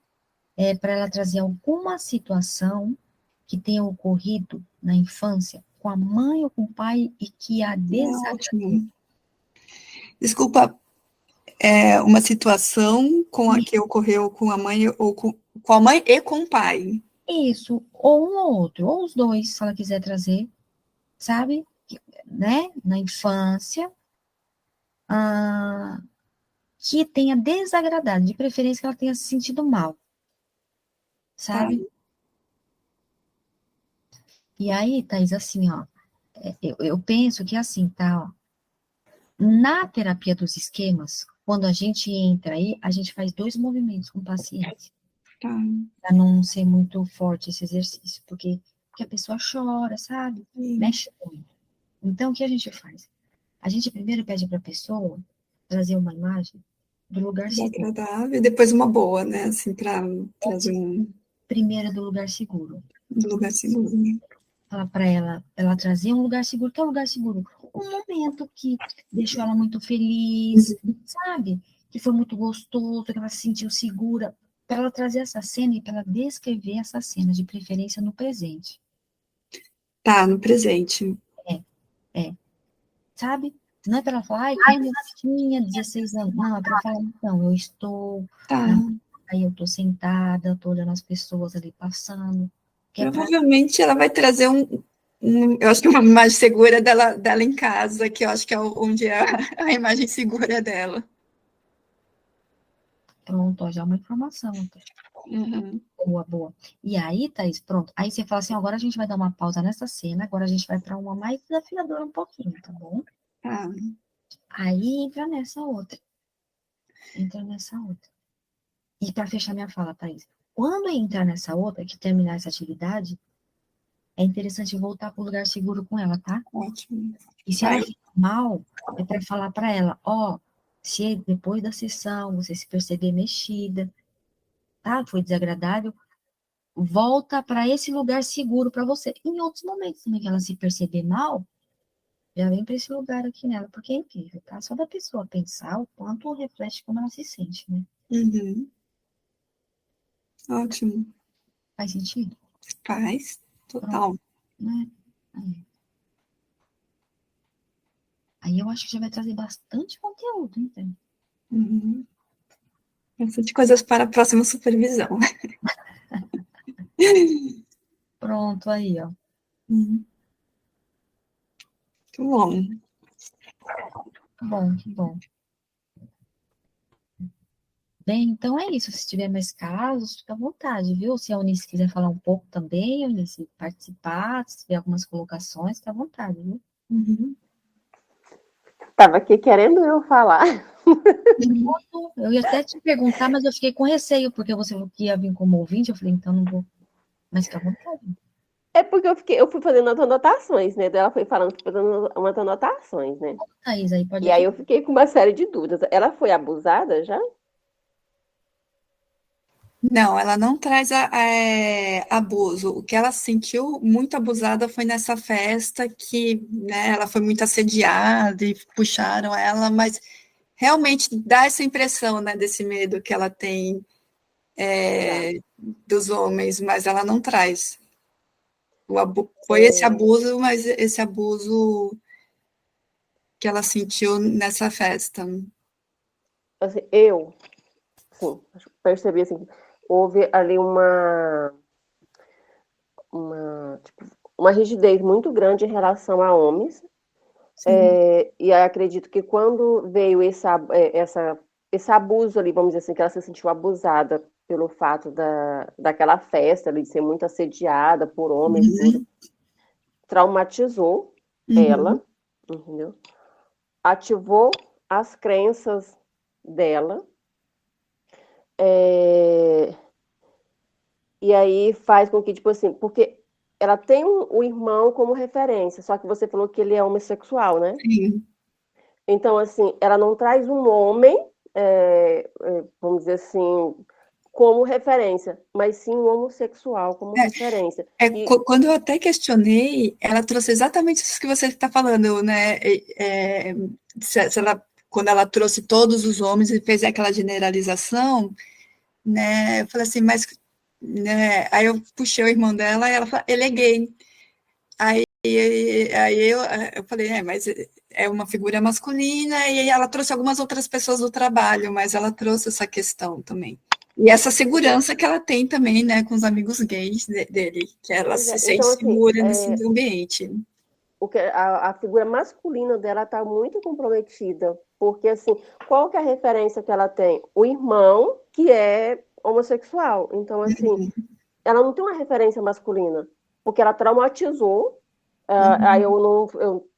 é para ela trazer alguma situação que tenha ocorrido na infância com a mãe ou com o pai e que a É desagradou. ótimo. Desculpa, uma situação com a que ocorreu com a mãe ou com a mãe e com o pai. Isso, ou um ou outro, ou os dois, se ela quiser trazer, sabe? Né? Na infância, que tenha desagradado, de preferência que ela tenha se sentido mal, Tá, sabe? E aí, Thaís, assim, ó, eu penso que assim, tá, ó, na terapia dos esquemas, quando a gente entra aí, a gente faz 2 movimentos com o paciente, tá. para não ser muito forte esse exercício, porque a pessoa chora, sabe? Mexe muito. Então, o que a gente faz? A gente primeiro pede para a pessoa trazer uma imagem do lugar seguro. Desagradável, e depois uma boa, né? Assim, para trazer Primeiro do lugar seguro. lugar seguro, né? Falar para ela trazer um lugar seguro. Que é um lugar seguro? Um momento que deixou ela muito feliz, sabe? Que foi muito gostoso, que ela se sentiu segura. Para ela trazer essa cena e para ela descrever essa cena, de preferência no presente. Tá, no presente. É, sabe? Não é para ela falar, ai, quando eu tinha 16 anos. Não, é para falar, então, eu estou Tá. aí eu tô sentada, eu tô olhando as pessoas ali passando. Que é pra... Provavelmente ela vai trazer eu acho que uma imagem segura dela em casa, que eu acho que é onde é a imagem segura dela. Pronto, ó, já é uma informação. Uhum. Boa, boa. E aí, Thaís, pronto. Aí você fala assim, agora a gente vai dar uma pausa nessa cena, agora a gente vai para uma mais desafiadora um pouquinho, tá bom? Tá. Aí entra nessa outra. Entra nessa outra. E para fechar minha fala, Thaís, quando entrar nessa outra, que terminar essa atividade, é interessante voltar para o lugar seguro com ela, tá? Ótimo. E se Tá. ela ficar mal, é para falar para ela, ó, se depois da sessão você se perceber mexida, tá? Foi desagradável, volta para esse lugar seguro para você. Em outros momentos também que ela se perceber mal, já vem para esse lugar aqui nela, porque é incrível, tá? Só da pessoa pensar o quanto reflete como ela se sente, né? Uhum. Ótimo. Faz sentido? Faz. Pronto, Total. né? Aí eu acho que já vai trazer bastante conteúdo, então. Uhum. Bastante coisas para a próxima supervisão. Pronto, aí, ó. Uhum. Muito bom. Que bom, que bom. Bem, então é isso. Se tiver mais casos, fica à vontade, viu? Se a Eunice quiser falar um pouco também, Eunice, participar, se tiver algumas colocações, fica à vontade, viu? Uhum. Tava aqui querendo eu falar. Eu ia até te perguntar, mas eu fiquei com receio, porque você falou que ia vir como ouvinte, eu falei, então não vou. Mas fica à vontade. É porque eu fui fazendo as anotações, né? Ela foi falando, fui fazendo umas anotações, né? Thaís, aí pode E aí ficar. eu fiquei com uma série de dúvidas. Ela foi abusada já? Não, ela não traz abuso. O que ela se sentiu muito abusada foi nessa festa que, né, ela foi muito assediada e puxaram ela, mas realmente dá essa impressão, né, desse medo que ela tem Tá. dos homens, mas ela não traz. Foi esse É, abuso, mas esse abuso que ela sentiu nessa festa. assim, sim, percebi assim, houve ali tipo, uma rigidez muito grande em relação a homens. Sim. E aí acredito que quando veio esse abuso ali, vamos dizer assim, que ela se sentiu abusada pelo fato daquela festa ali, de ser muito assediada por homens e tudo, Uhum, traumatizou uhum. ela, entendeu? Ativou as crenças dela, é, e aí faz com que, tipo assim, porque ela tem o irmão como referência, só que você falou que ele é homossexual, né? Sim. Então, assim, ela não traz um homem, vamos dizer assim, como referência, mas sim um homossexual como referência. E Quando eu até questionei, ela trouxe exatamente isso que você está falando, né? Se ela, quando ela trouxe todos os homens e fez aquela generalização, né? Eu falei assim, mas, né? Aí eu puxei o irmão dela e ela falou, ele é gay. Aí E aí eu falei, mas é uma figura masculina, e aí ela trouxe algumas outras pessoas do trabalho, mas ela trouxe essa questão também. E essa segurança que ela tem também, né, com os amigos gays dele, que ela Pois se é. sente Então, assim, segura nesse ambiente. a figura masculina dela está muito comprometida, porque, assim, qual que é a referência que ela tem? O irmão, que é homossexual. Então, assim, ela não tem uma referência masculina, porque ela traumatizou. Aí eu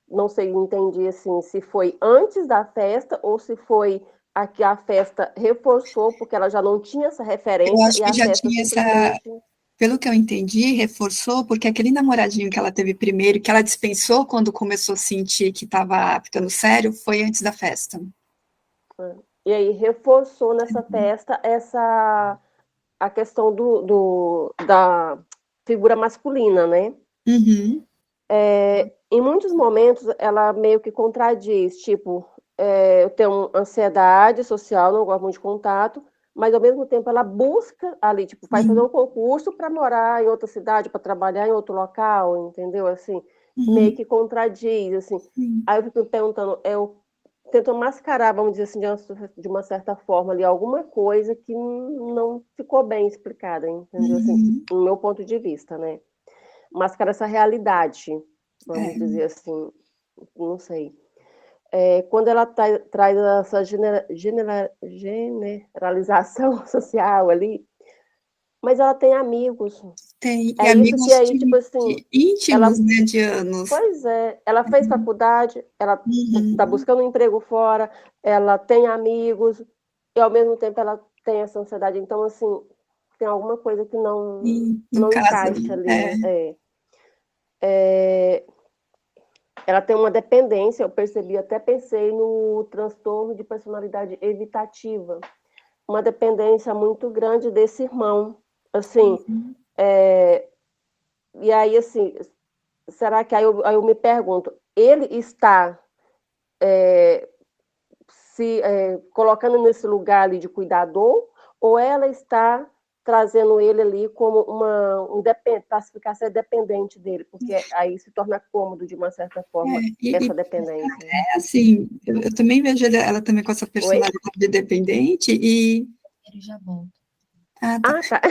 não sei, entendi assim, se foi antes da festa ou se foi a que a festa reforçou, porque ela já não tinha essa Eu referência acho e que a já festa tinha essa, simplesmente. pelo que eu entendi, reforçou, porque aquele namoradinho que ela teve primeiro, que ela dispensou quando começou a sentir que estava ficando sério, foi antes da festa. E aí reforçou nessa festa a questão da figura masculina, né? Uhum, Em muitos momentos ela meio que contradiz, tipo, eu tenho ansiedade social, não gosto muito de contato, mas ao mesmo tempo ela busca ali, tipo, vai fazer sim, um concurso para morar em outra cidade, para trabalhar em outro local, entendeu? Assim, meio uhum, que contradiz, assim. sim, Aí eu fico me perguntando, eu tento mascarar, vamos dizer assim, de uma certa forma ali, alguma coisa que não ficou bem explicada, entendeu? Assim, uhum, do meu ponto de vista, né? Mascarar essa realidade, vamos é, dizer assim, não sei. Quando ela traz essa generalização social ali, mas ela tem amigos. tem, e É isso que amigos aí, tipo assim, íntimos, ela, né, de anos. pois é, ela fez faculdade, ela está Uhum, buscando um emprego fora, ela tem amigos, e ao mesmo tempo ela tem essa ansiedade. Então, assim, tem alguma coisa que e no não caso, encaixa ali, né? Ela tem uma dependência, eu percebi, até pensei no transtorno de personalidade evitativa, uma dependência muito grande desse irmão, assim, é, e aí, assim, será que aí eu me pergunto, ele está se colocando nesse lugar ali de cuidador, ou ela está trazendo ele ali como para ficar ser dependente dele, porque aí se torna cômodo de uma certa forma essa dependência. assim, eu também vejo ela também com essa Oi? personalidade dependente e, Ele já volta. ah, tá. Ah, tá.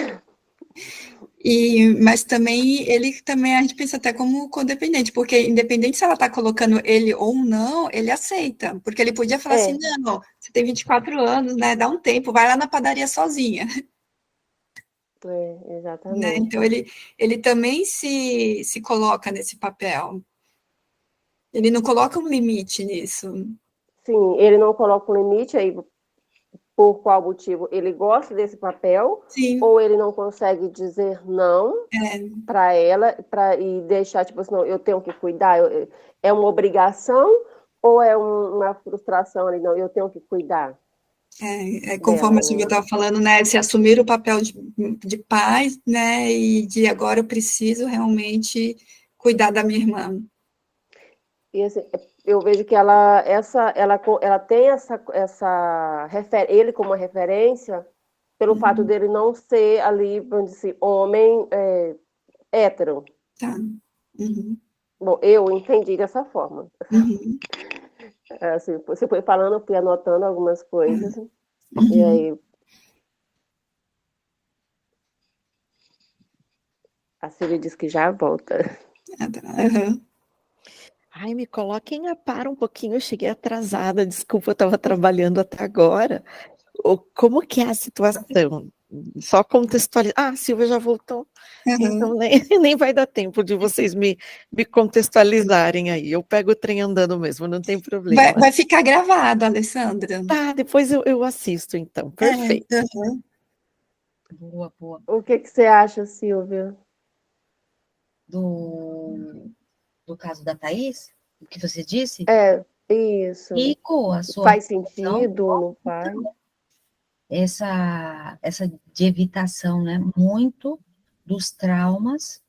Mas também ele também a gente pensa até como codependente, porque independente se ela está colocando ele ou não, ele aceita, porque ele podia falar assim, É, não, você tem 24 anos, né? Dá um tempo, vai lá na padaria sozinha, né? exatamente. Então ele também se coloca nesse papel. Ele não coloca um limite nisso. Sim, ele não coloca um limite aí por qual motivo ele gosta desse papel, Sim, ou ele não consegue dizer não é, para ela e deixar, tipo assim, não, eu tenho que cuidar, é uma obrigação ou é uma frustração ali, não, eu tenho que cuidar conforme dela, a Silvia né? estava falando, né? Se assumir o papel de pai, né? E de agora eu preciso realmente cuidar da minha irmã. E assim, eu vejo que ela tem ele como uma referência pelo fato dele não ser ali, vamos dizer assim, homem hétero. Tá. Uhum, Bom, eu entendi dessa forma. uhum, Assim, você foi falando, eu fui anotando algumas coisas, e uhum. aí a Silvia disse que já volta. Ah, tá. Uhum. Ai, me coloquem a par um pouquinho, eu cheguei atrasada, desculpa, eu estava trabalhando até agora. Como que é a situação? Só contextualizar. Ah, a Silvia já voltou, então Uhum. nem vai dar tempo de vocês me contextualizarem aí. Eu pego o trem andando mesmo, não tem problema. Vai ficar gravado, Alessandra. Tá, depois eu assisto, então. Perfeito. Uhum. Boa, boa. O que que você acha, Silvia? Do caso da Thaís, o que você disse, Isso. Rico, a sua Faz reflexão, sentido, não faz? essa de evitação, né? Muito dos traumas,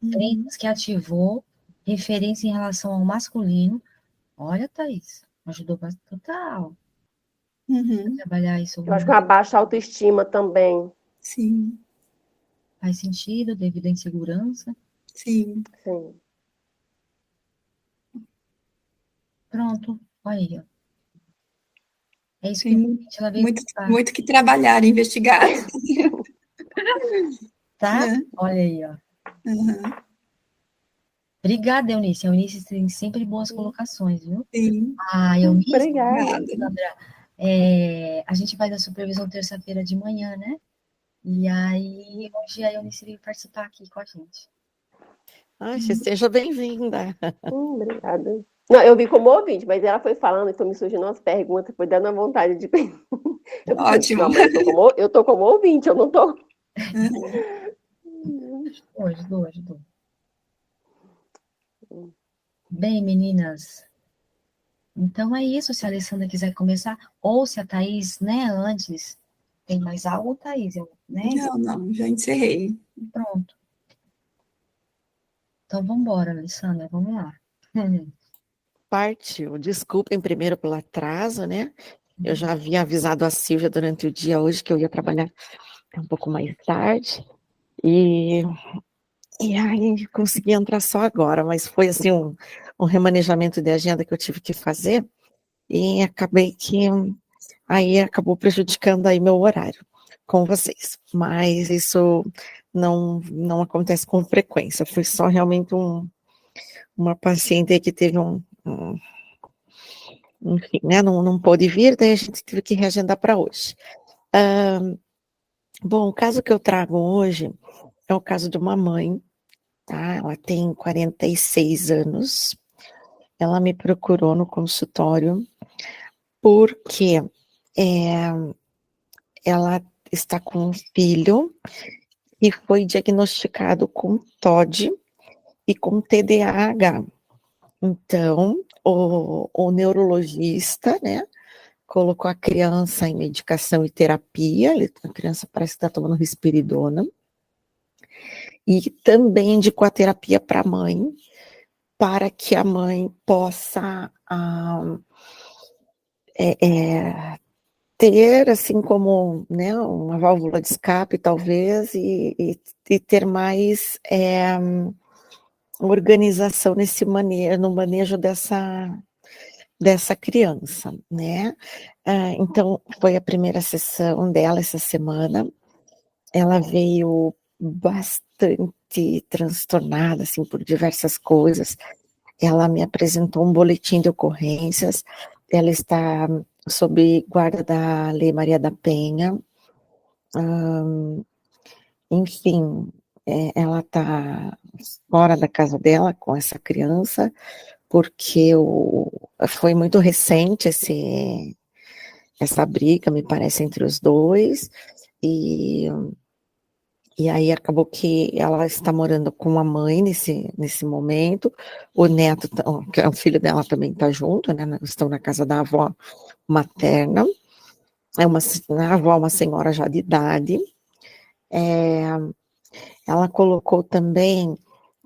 Uhum. crenças que ativou, referência em relação ao masculino. Olha, Thaís, ajudou bastante total a Uhum. trabalhar isso. Eu acho que uma baixa autoestima também, Sim, Faz sentido devido à insegurança. sim. sim. Pronto, olha aí, ó. É isso que Tem realmente ela veio muito, buscar, muito que trabalhar, investigar. tá? Né? Olha aí, ó. Uhum. Obrigada, Eunice. A Eunice tem sempre boas colocações, viu? Sim, Ah, Eunice, Obrigada. obrigada. a gente faz a supervisão terça-feira de manhã, né? E aí, hoje a Eunice veio participar aqui com a gente. Ai, seja bem-vinda. Obrigada. Não, eu vi como ouvinte, mas ela foi falando, então me surgindo umas perguntas, foi dando a vontade de. Eu pensei, Ótimo. não, mas eu tô como ouvinte, eu não tô. Ajudou. Bem, meninas, então é isso. Se a Alessandra quiser começar, ou se a Thaís, né, antes, tem mais algo, Thaís, né? Não, já encerrei. Pronto. Então, vamos embora, Alessandra, vamos lá. Partiu. Desculpem primeiro pelo atraso, né? Eu já havia avisado a Silvia durante o dia hoje que eu ia trabalhar um pouco mais tarde. E aí consegui entrar só agora, mas foi assim um remanejamento de agenda que eu tive que fazer e acabei que aí acabou prejudicando aí meu horário com vocês. Mas isso não acontece com frequência. Foi só realmente uma paciente aí que teve enfim, né? Não pôde vir, daí a gente teve que reagendar para hoje. Bom, o caso que eu trago hoje é o caso de uma mãe, tá? Ela tem 46 anos. Ela me procurou no consultório porque ela está com um filho e foi diagnosticado com TOD e com TDAH. Então, o neurologista, né, colocou a criança em medicação e terapia, a criança parece que está tomando risperidona, e também indicou a terapia para a mãe, para que a mãe possa ter, assim como, né, uma válvula de escape, talvez, e ter mais organização no manejo dessa criança, né? Então, foi a primeira sessão dela essa semana. Ela veio bastante transtornada, assim, por diversas coisas. Ela me apresentou um boletim de ocorrências. Ela está sob guarda da Lei Maria da Penha. Enfim, ela está fora da casa dela com essa criança, porque foi muito recente essa briga, me parece, entre os dois, e aí acabou que ela está morando com a mãe nesse momento, o neto, que é o filho dela, também está junto, né? Estão na casa da avó materna. A avó é uma senhora já de idade. Ela colocou também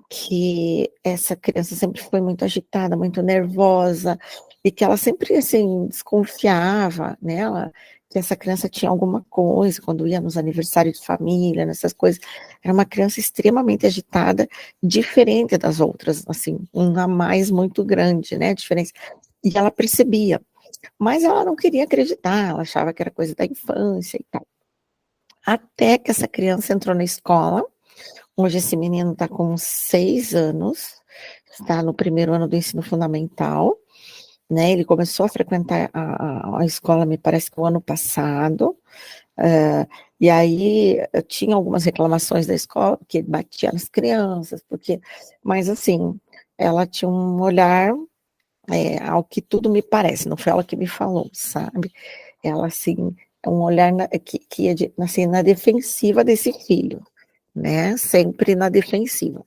que essa criança sempre foi muito agitada, muito nervosa, e que ela sempre, assim, desconfiava nela, que essa criança tinha alguma coisa, quando ia nos aniversários de família, nessas coisas. Era uma criança extremamente agitada, diferente das outras, assim, um a mais muito grande, né, diferença. E ela percebia, mas ela não queria acreditar, ela achava que era coisa da infância e tal. Até que essa criança entrou na escola. Hoje esse menino está com 6 anos, está no primeiro ano do ensino fundamental, né? Ele começou a frequentar a escola, me parece que o ano passado, e aí eu tinha algumas reclamações da escola, porque ele batia nas crianças, mas assim, ela tinha um olhar, ao que tudo me parece, não foi ela que me falou, sabe? Ela, assim, um olhar que ia assim, na defensiva desse filho, né? Sempre na defensiva.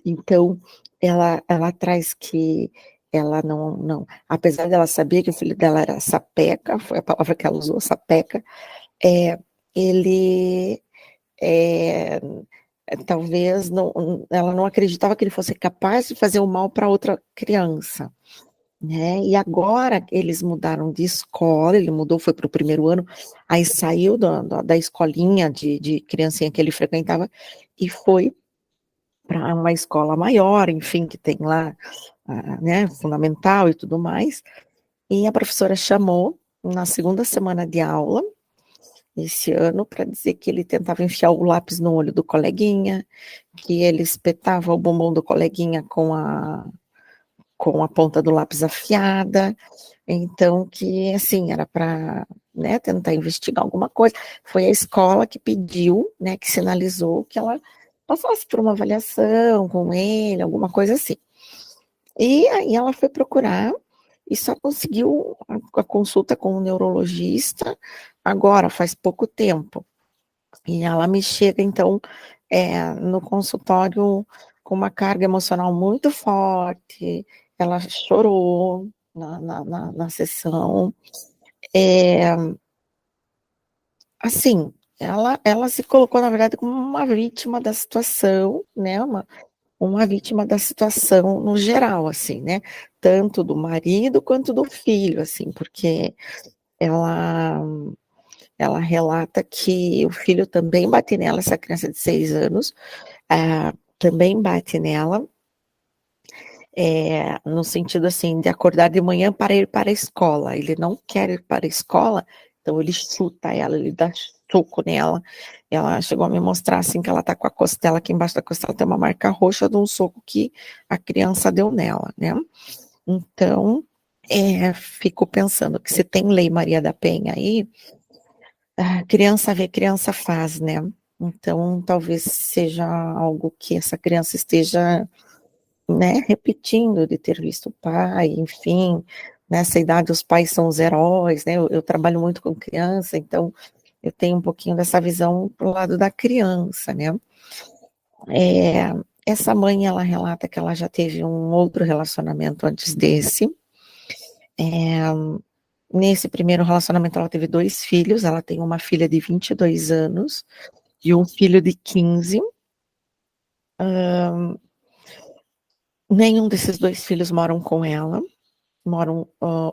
Então, ela traz que ela não, apesar dela saber que o filho dela era sapeca, foi a palavra que ela usou, sapeca, ele talvez ela não acreditava que ele fosse capaz de fazer o mal para outra criança, né? E agora eles mudaram de escola, ele mudou, foi para o primeiro ano, aí saiu da escolinha de criancinha que ele frequentava e foi para uma escola maior, enfim, que tem lá, né, fundamental e tudo mais. E a professora chamou na segunda semana de aula, esse ano, para dizer que ele tentava enfiar o lápis no olho do coleguinha, que ele espetava o bumbum do coleguinha com a ponta do lápis afiada. Então, que, assim, era para, né, tentar investigar alguma coisa. Foi a escola que pediu, né, que sinalizou que ela passasse por uma avaliação com ele, alguma coisa assim. E aí ela foi procurar e só conseguiu a consulta com o neurologista agora, faz pouco tempo. E ela me chega, então, no consultório com uma carga emocional muito forte, ela chorou na sessão. Assim, ela se colocou, na verdade, como uma vítima da situação, né, uma vítima da situação no geral, assim, né, tanto do marido quanto do filho, assim, porque ela, ela relata que o filho também bate nela, essa criança de 6 anos, também bate nela, no sentido, assim, de acordar de manhã para ir para a escola, ele não quer ir para a escola, então ele chuta ela, ele dá soco nela. Ela chegou a me mostrar, assim, que ela tá com a costela, aqui embaixo da costela tem uma marca roxa de um soco que a criança deu nela, né? Então, fico pensando que se tem lei Maria da Penha aí, criança vê, criança faz, né? Então, talvez seja algo que essa criança esteja, né, repetindo de ter visto o pai, enfim, nessa idade os pais são os heróis, né? Eu trabalho muito com criança, então eu tenho um pouquinho dessa visão pro lado da criança, né? Essa mãe, ela relata que ela já teve um outro relacionamento antes desse. Nesse primeiro relacionamento, ela teve 2 filhos. Ela tem uma filha de 22 anos e um filho de 15. Nenhum desses 2 filhos moram com ela. Moram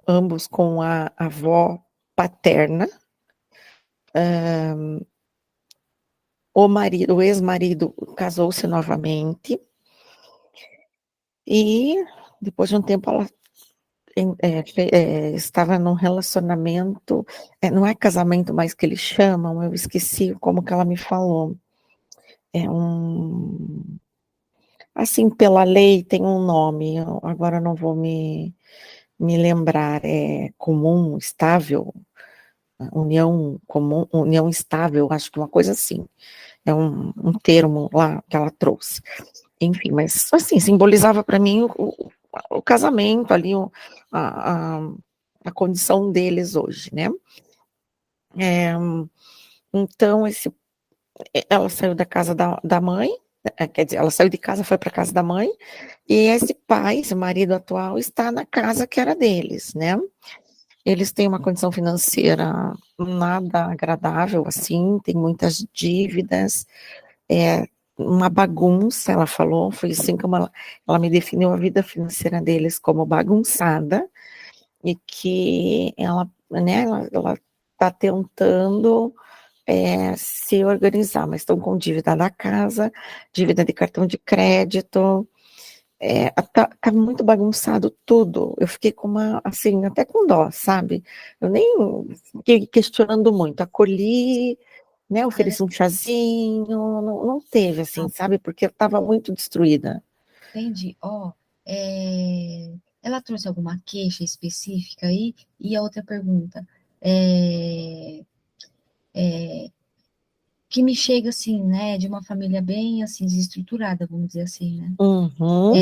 ambos com a avó paterna. O ex-marido casou-se novamente. E depois de um tempo ela estava num relacionamento, não é casamento mais que eles chamam, eu esqueci como que ela me falou. Assim, pela lei tem um nome, agora não vou me lembrar, comum, estável, união comum, união estável, acho que uma coisa assim. É um termo lá que ela trouxe. Enfim, mas assim, simbolizava para mim o casamento ali, a condição deles hoje, né? Então, ela saiu da casa da mãe, quer dizer, ela saiu de casa, foi para a casa da mãe, e esse pai, esse marido atual, está na casa que era deles, né? Eles têm uma condição financeira nada agradável, assim, tem muitas dívidas, uma bagunça, ela falou, foi assim como ela me definiu a vida financeira deles como bagunçada, e que ela, né, ela está tentando se organizar, mas estão com dívida da casa, dívida de cartão de crédito, tá muito bagunçado tudo. Eu fiquei com assim, até com dó, sabe? Eu nem fiquei questionando muito, acolhi, né, ofereci um chazinho, não teve, assim, sabe? Porque eu estava muito destruída. Entendi. Ela trouxe alguma queixa específica aí? E a outra pergunta, que me chega assim, né, de uma família bem assim desestruturada, vamos dizer assim, né? Uhum.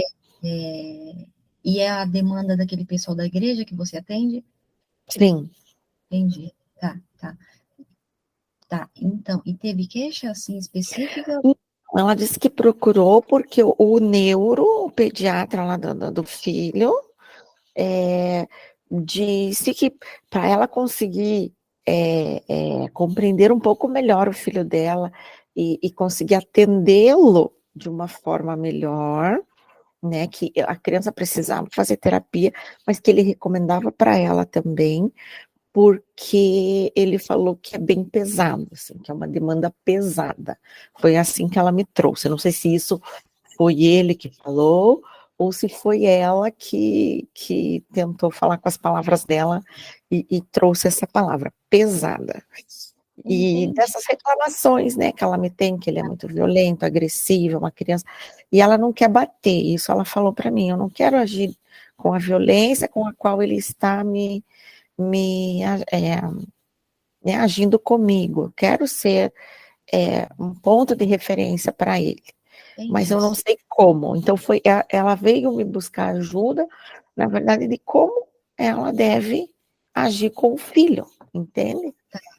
E é a demanda daquele pessoal da igreja que você atende? Sim. Entendi. Tá. Então, e teve queixa assim específica? Ela disse que procurou porque o pediatra lá do filho, disse que para ela conseguir compreender um pouco melhor o filho dela e conseguir atendê-lo de uma forma melhor, né, que a criança precisava fazer terapia, mas que ele recomendava para ela também, porque ele falou que é bem pesado, assim, que é uma demanda pesada. Foi assim que ela me trouxe. Eu não sei se isso foi ele que falou, ou se foi ela que tentou falar com as palavras dela e trouxe essa palavra pesada. E Entendi. dessas reclamações, né, que ela me tem, que ele é muito violento, agressivo, é uma criança, e ela não quer bater, isso ela falou para mim, eu não quero agir com a violência com a qual ele está né, agindo comigo, eu quero ser um ponto de referência para ele, mas Entendi. eu não sei como, então ela veio me buscar ajuda, na verdade, de como ela deve agir com o filho, entende?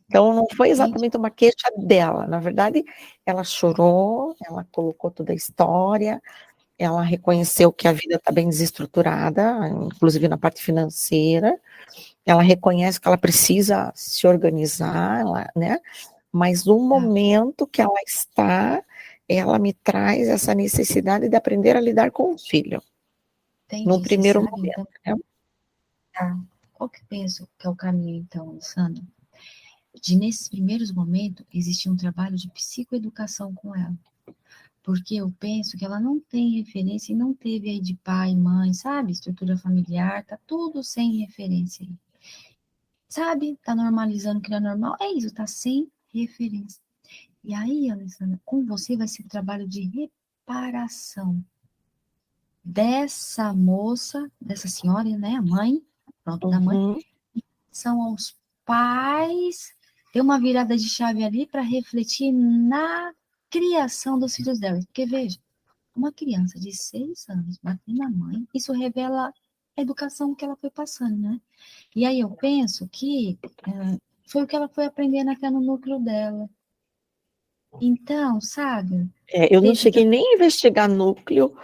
Então, não foi Entendi. exatamente uma queixa dela. Na verdade, ela chorou, ela colocou toda a história, ela reconheceu que a vida está bem desestruturada, inclusive na parte financeira. Ela reconhece que ela precisa se organizar, né? Mas no momento que ela está, ela me traz essa necessidade de aprender a lidar com o filho, no Entendi. Você primeiro sabe, momento, então, né? tá. Qual que penso que é o caminho, então, Sandra? Nesses primeiros momentos, existia um trabalho de psicoeducação com ela. Porque eu penso que ela não tem referência e não teve aí de pai, mãe, sabe? Estrutura familiar, tá tudo sem referência aí. Sabe? Tá normalizando o que não é normal. É isso, tá sem referência. E aí, Alessandra, com você vai ser um trabalho de reparação dessa moça, dessa senhora, né? A mãe, pronto, da mãe, Uhum. são aos pais, ter uma virada de chave ali para refletir na criação dos filhos dela. Porque, veja, uma criança de 6 anos batendo na mãe, isso revela a educação que ela foi passando, né? E aí eu penso que foi o que ela foi aprendendo até no núcleo dela. Então, sabe? Eu não Teve cheguei nem a investigar núcleo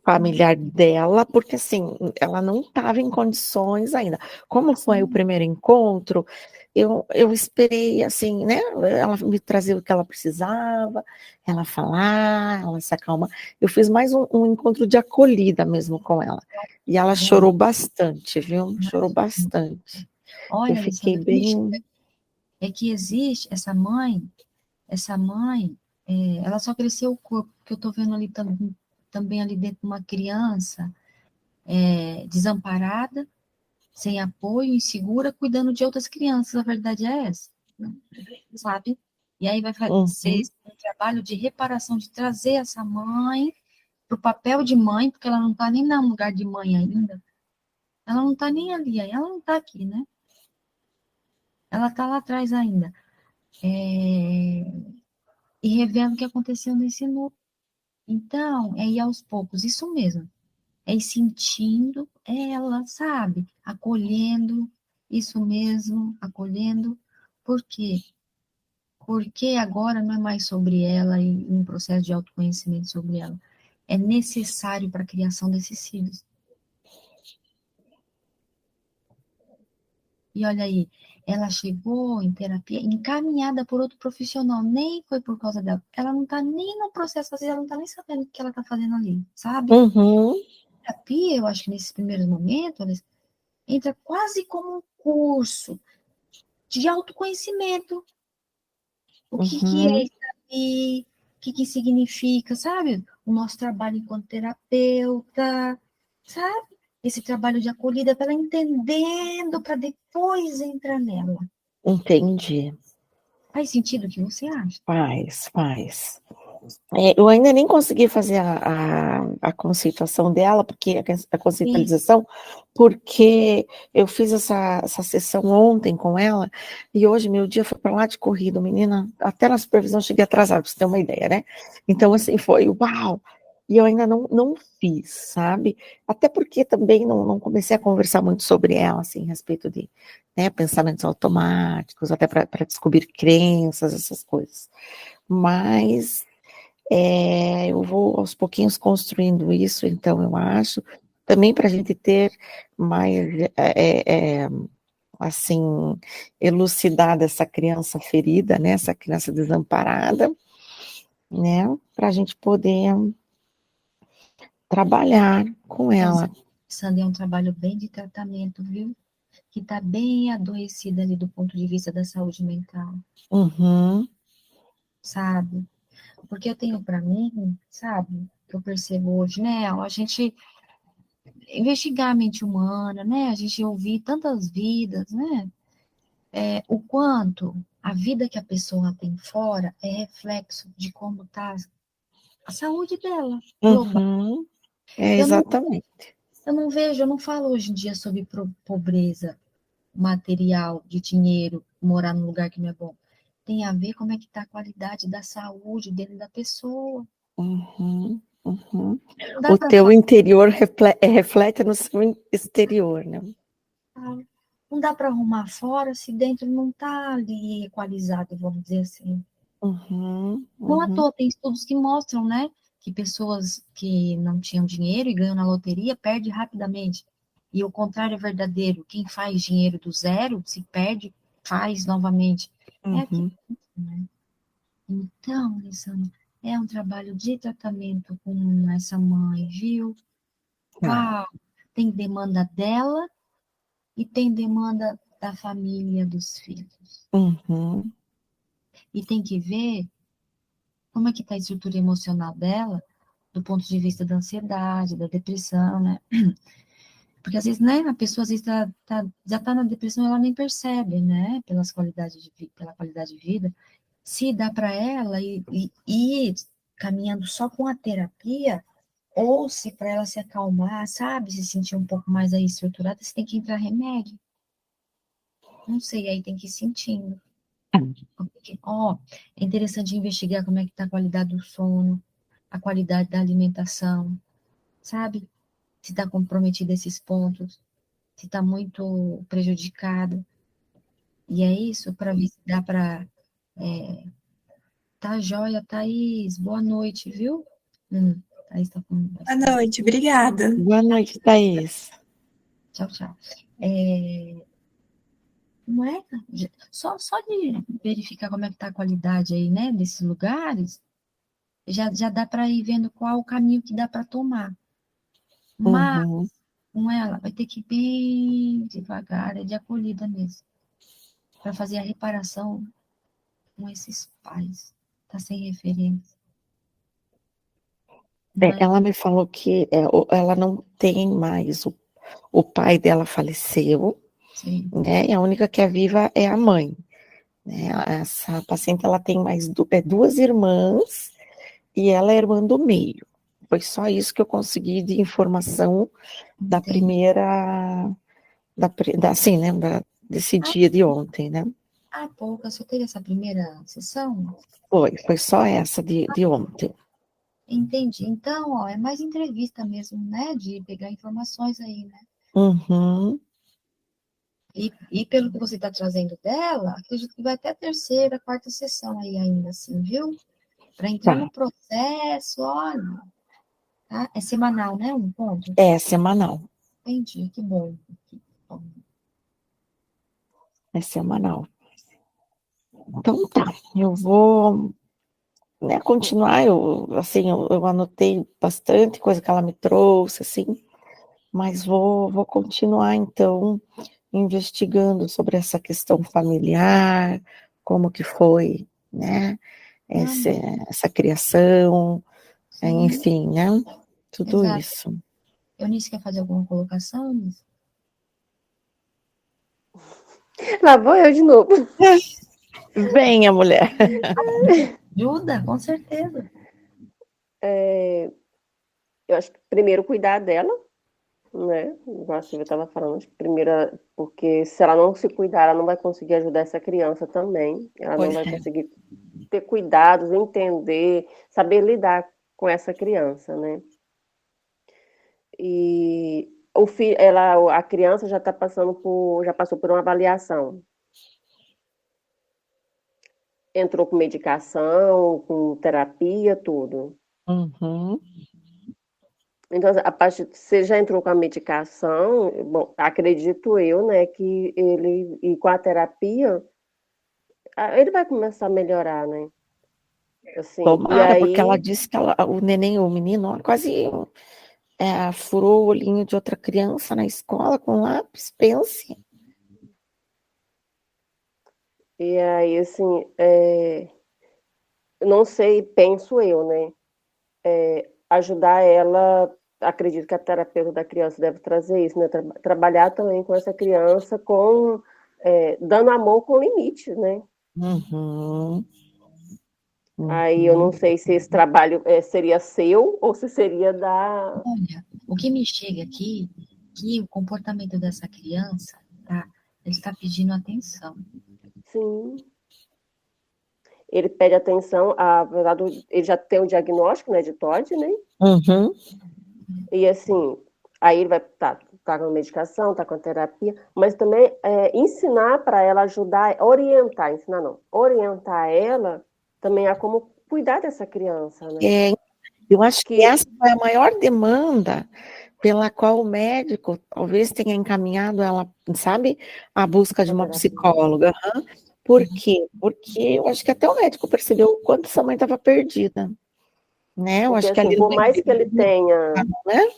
familiar dela, porque assim, ela não estava em condições ainda. Como foi o primeiro encontro, eu esperei assim, né? Ela me trazer o que ela precisava, ela falar, ela se acalmar. Eu fiz mais um encontro de acolhida mesmo com ela. E ela chorou bastante, viu? Chorou bastante. Eu olha, fiquei Alessandra, o que me bem. é que existe essa mãe, ela só cresceu o corpo, porque eu tô vendo ali também ali dentro uma criança desamparada, sem apoio, insegura, cuidando de outras crianças. A verdade é essa, né? Sabe? E aí vai ser Uhum, um trabalho de reparação, de trazer essa mãe para o papel de mãe, porque ela não está nem no lugar de mãe ainda. Ela não está nem ali, ela não está aqui, né? Ela está lá atrás ainda. E revela o que aconteceu nesse núcleo. Então, é ir aos poucos, isso mesmo. É ir sentindo ela, sabe? Acolhendo, isso mesmo, acolhendo. Por quê? Porque agora não é mais sobre ela e um processo de autoconhecimento sobre ela. É necessário para a criação desses filhos. E olha aí, ela chegou em terapia encaminhada por outro profissional, nem foi por causa dela. Ela não está nem no processo, às vezes ela não está nem sabendo o que ela está fazendo ali, sabe? uhum, Terapia, eu acho que nesses primeiros momentos, entra quase como um curso de autoconhecimento. O que é uhum. isso aí? O que significa, sabe? O nosso trabalho enquanto terapeuta, sabe? Esse trabalho de acolhida para ela entendendo, para depois entrar nela. Entendi. Faz sentido o que você acha? Faz. Eu ainda nem consegui fazer a conceituação dela, porque a Sim. conceitualização, porque eu fiz essa sessão ontem com ela, e hoje meu dia foi para lá de corrido, menina, até na supervisão cheguei atrasada, para você ter uma ideia, né? Então, assim, foi uau! E eu ainda não fiz, sabe? Até porque também não comecei a conversar muito sobre ela, assim, a respeito de, né, pensamentos automáticos, até para descobrir crenças, essas coisas. Mas eu vou aos pouquinhos construindo isso, então eu acho, também para a gente ter mais, assim, elucidada essa criança ferida, né, essa criança desamparada, né, para a gente poder trabalhar com Mas, ela. Sandra, é um trabalho bem de tratamento, viu? Que está bem adoecida ali do ponto de vista da saúde mental, Uhum, sabe? Porque eu tenho para mim, sabe? que eu percebo hoje, né? A gente investigar a mente humana, né? A gente ouvir tantas vidas, né? O quanto a vida que a pessoa tem fora é reflexo de como está a saúde dela, global. Uhum. É, Eu não, exatamente. eu não falo hoje em dia sobre pobreza material, de dinheiro, morar num lugar que não é bom. Tem a ver como é que está a qualidade da saúde dentro da pessoa. Uhum. Uhum. Não dá O para teu interior reflete no seu exterior, né? não dá para arrumar fora se dentro não está ali equalizado, vamos dizer assim. Uhum. Não à Uhum. toa, tem estudos que mostram, né, que pessoas que não tinham dinheiro e ganham na loteria perdem rapidamente. E o contrário é verdadeiro. Quem faz dinheiro do zero, se perde, faz novamente. É aquilo, Uhum. né? Então, Alessandra, é um trabalho de tratamento com essa mãe, viu? Tá. Ah, tem demanda dela e tem demanda da família, dos filhos. Uhum. E tem que ver como é que está a estrutura emocional dela, do ponto de vista da ansiedade, da depressão, né? Porque às vezes, né, a pessoa às vezes já está na depressão, ela nem percebe, né? Pela qualidade de vida. Se dá para ela e ir caminhando só com a terapia, ou se para ela se acalmar, sabe, se sentir um pouco mais aí estruturada, você tem que entrar remédio. Não sei, aí tem que ir sentindo. Ó, é interessante investigar como é que está a qualidade do sono, a qualidade da alimentação, sabe? Se está comprometido esses pontos, se está muito prejudicado. E é isso, para ver se dá para. Tá joia, Thaís. Boa noite, viu? Thaís tá com Boa bastante. noite, obrigada. Boa noite, Thaís. Tchau, tchau. Não é? Só de verificar como é que tá a qualidade aí, né, desses lugares, já dá para ir vendo qual o caminho que dá para tomar. Mas Uhum. com ela vai ter que ir bem devagar, é de acolhida mesmo, para fazer a reparação com esses pais. Tá sem referência. Não é? Ela me falou que ela não tem mais, o pai dela faleceu, Sei. né? E a única que é viva é a mãe, né? Essa paciente ela tem mais duas irmãs e ela é irmã do meio. Foi só isso que eu consegui de informação da Entendi. primeira, assim, né? Desse Ah, dia de ontem, né? pouca, só teve essa primeira sessão? Foi só essa de ontem. Entendi. Então, ó, é mais entrevista mesmo, né? De pegar informações aí, né? Uhum. E pelo que você está trazendo dela, acredito que vai até a terceira, quarta sessão aí ainda, assim, viu? Para entrar Tá, no processo, olha, tá? É semanal, né? Um ponto? é semanal, Entendi, que bom. Que bom. é semanal. Então tá, eu vou, né, continuar, assim, eu anotei bastante coisa que ela me trouxe, assim, mas vou continuar, então, investigando sobre essa questão familiar, como que foi, né, Não, esse, essa criação, sim, enfim, né, tudo exato. isso. Eunice quer fazer alguma colocação? Eunice? Lá vou eu de novo. Venha, mulher. Ajuda, com certeza. Eu acho que primeiro cuidar dela, né? Igual a Silvia estava falando, acho que primeiro, porque se ela não se cuidar, ela não vai conseguir ajudar essa criança também. Ela não Pois vai é. conseguir ter cuidados, entender, saber lidar com essa criança, né? E a criança já já passou por uma avaliação. Entrou com medicação, com terapia, tudo. Uhum. Então, a parte, você já entrou com a medicação, bom, acredito eu, né, que ele, e com a terapia, ele vai começar a melhorar, né? Assim, e Tomara, porque ela aí, disse que o neném, o menino, ó, quase furou o olhinho de outra criança na escola com lápis, pense. assim, não sei, penso eu, né? ajudar ela, acredito que a terapeuta da criança deve trazer isso, né? Trabalhar também com essa criança, dando amor com limite, né? Uhum. Aí eu não sei se esse trabalho seria seu ou se seria da... Olha, o que me chega aqui, que o comportamento dessa criança, tá? Ele está pedindo atenção. Sim. Ele pede atenção, apesar ele já tem o diagnóstico, né, de TOD, né? Uhum. E assim, aí ele vai tá com a medicação, tá com a terapia, mas também ensinar para ela, orientar ela também a como cuidar dessa criança, né? Eu acho que essa foi a maior demanda pela qual o médico talvez tenha encaminhado ela, sabe, à busca de uma psicóloga. Uhum. Por quê? Porque eu acho que até o médico percebeu o quanto essa mãe estava perdida, né? Eu Porque, acho que assim, ali por mais que ele tenha, né?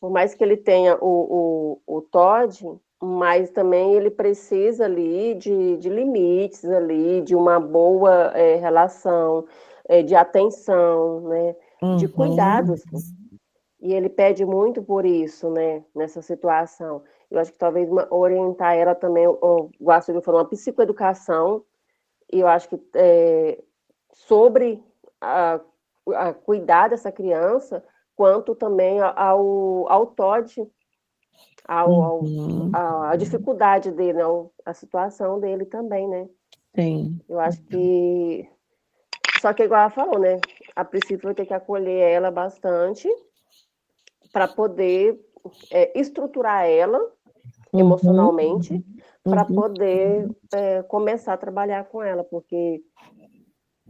por mais que ele tenha o TOD, mas também ele precisa ali de limites ali, de uma boa relação, de atenção, né? De cuidados. E ele pede muito por isso, né? Nessa situação. Eu acho que talvez orientar ela também, o Astrid falou, uma psicoeducação, e eu acho que sobre a cuidar dessa criança, quanto também ao TOD, a dificuldade dele, né? A situação dele também, né? Sim. Eu acho que... Só que, igual ela falou, né? A princípio vai ter que acolher ela bastante para poder estruturar ela emocionalmente, para poder começar a trabalhar com ela, porque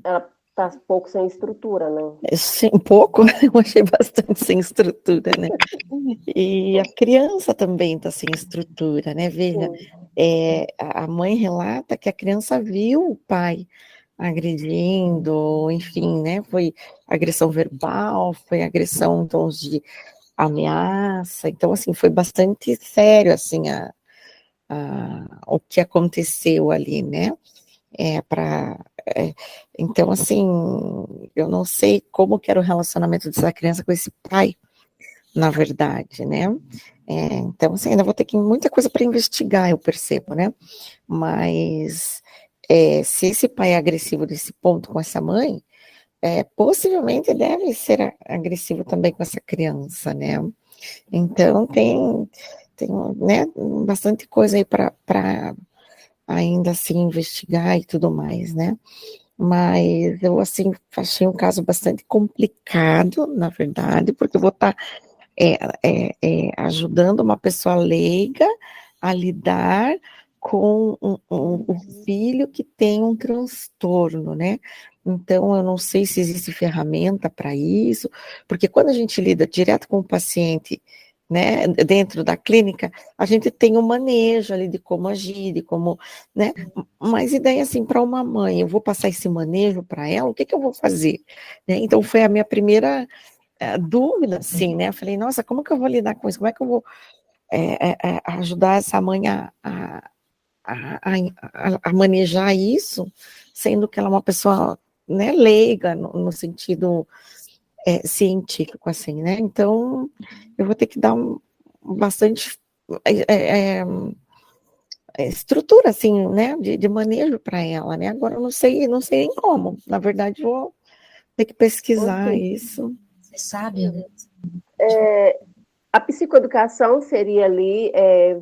ela está pouco sem estrutura, né? Sim, um pouco, eu achei bastante sem estrutura, né? E a criança também está sem estrutura, né? Veja, a mãe relata que a criança viu o pai agredindo, enfim, né? Foi agressão verbal, foi agressão em tons de ameaça, então, assim, foi bastante sério, assim, o que aconteceu ali, né? Então, assim, eu não sei como que era o relacionamento dessa criança com esse pai, na verdade, né? Então, assim, ainda vou ter muita coisa para investigar, eu percebo, né? Mas se esse pai é agressivo desse ponto com essa mãe, possivelmente deve ser agressivo também com essa criança, né? Então, tem né, bastante coisa aí para ainda assim investigar e tudo mais, né? Mas eu, assim, achei um caso bastante complicado, na verdade, porque eu vou estar ajudando uma pessoa leiga a lidar com um filho que tem um transtorno, né? Então, eu não sei se existe ferramenta para isso, porque quando a gente lida direto com o paciente, né, dentro da clínica, a gente tem um manejo ali de como agir, de como, né, mas ideia assim, para uma mãe, eu vou passar esse manejo para ela, o que eu vou fazer? Né? Então, foi a minha primeira dúvida, assim, né, eu falei, nossa, como que eu vou lidar com isso? Como é que eu vou ajudar essa mãe a manejar isso, sendo que ela é uma pessoa, né, leiga, no sentido científico, assim, né? Então, eu vou ter que dar bastante estrutura, assim, né, de manejo para ela, né? Agora eu não sei nem como. Na verdade, vou ter que pesquisar isso. Você sabe, a psicoeducação seria ali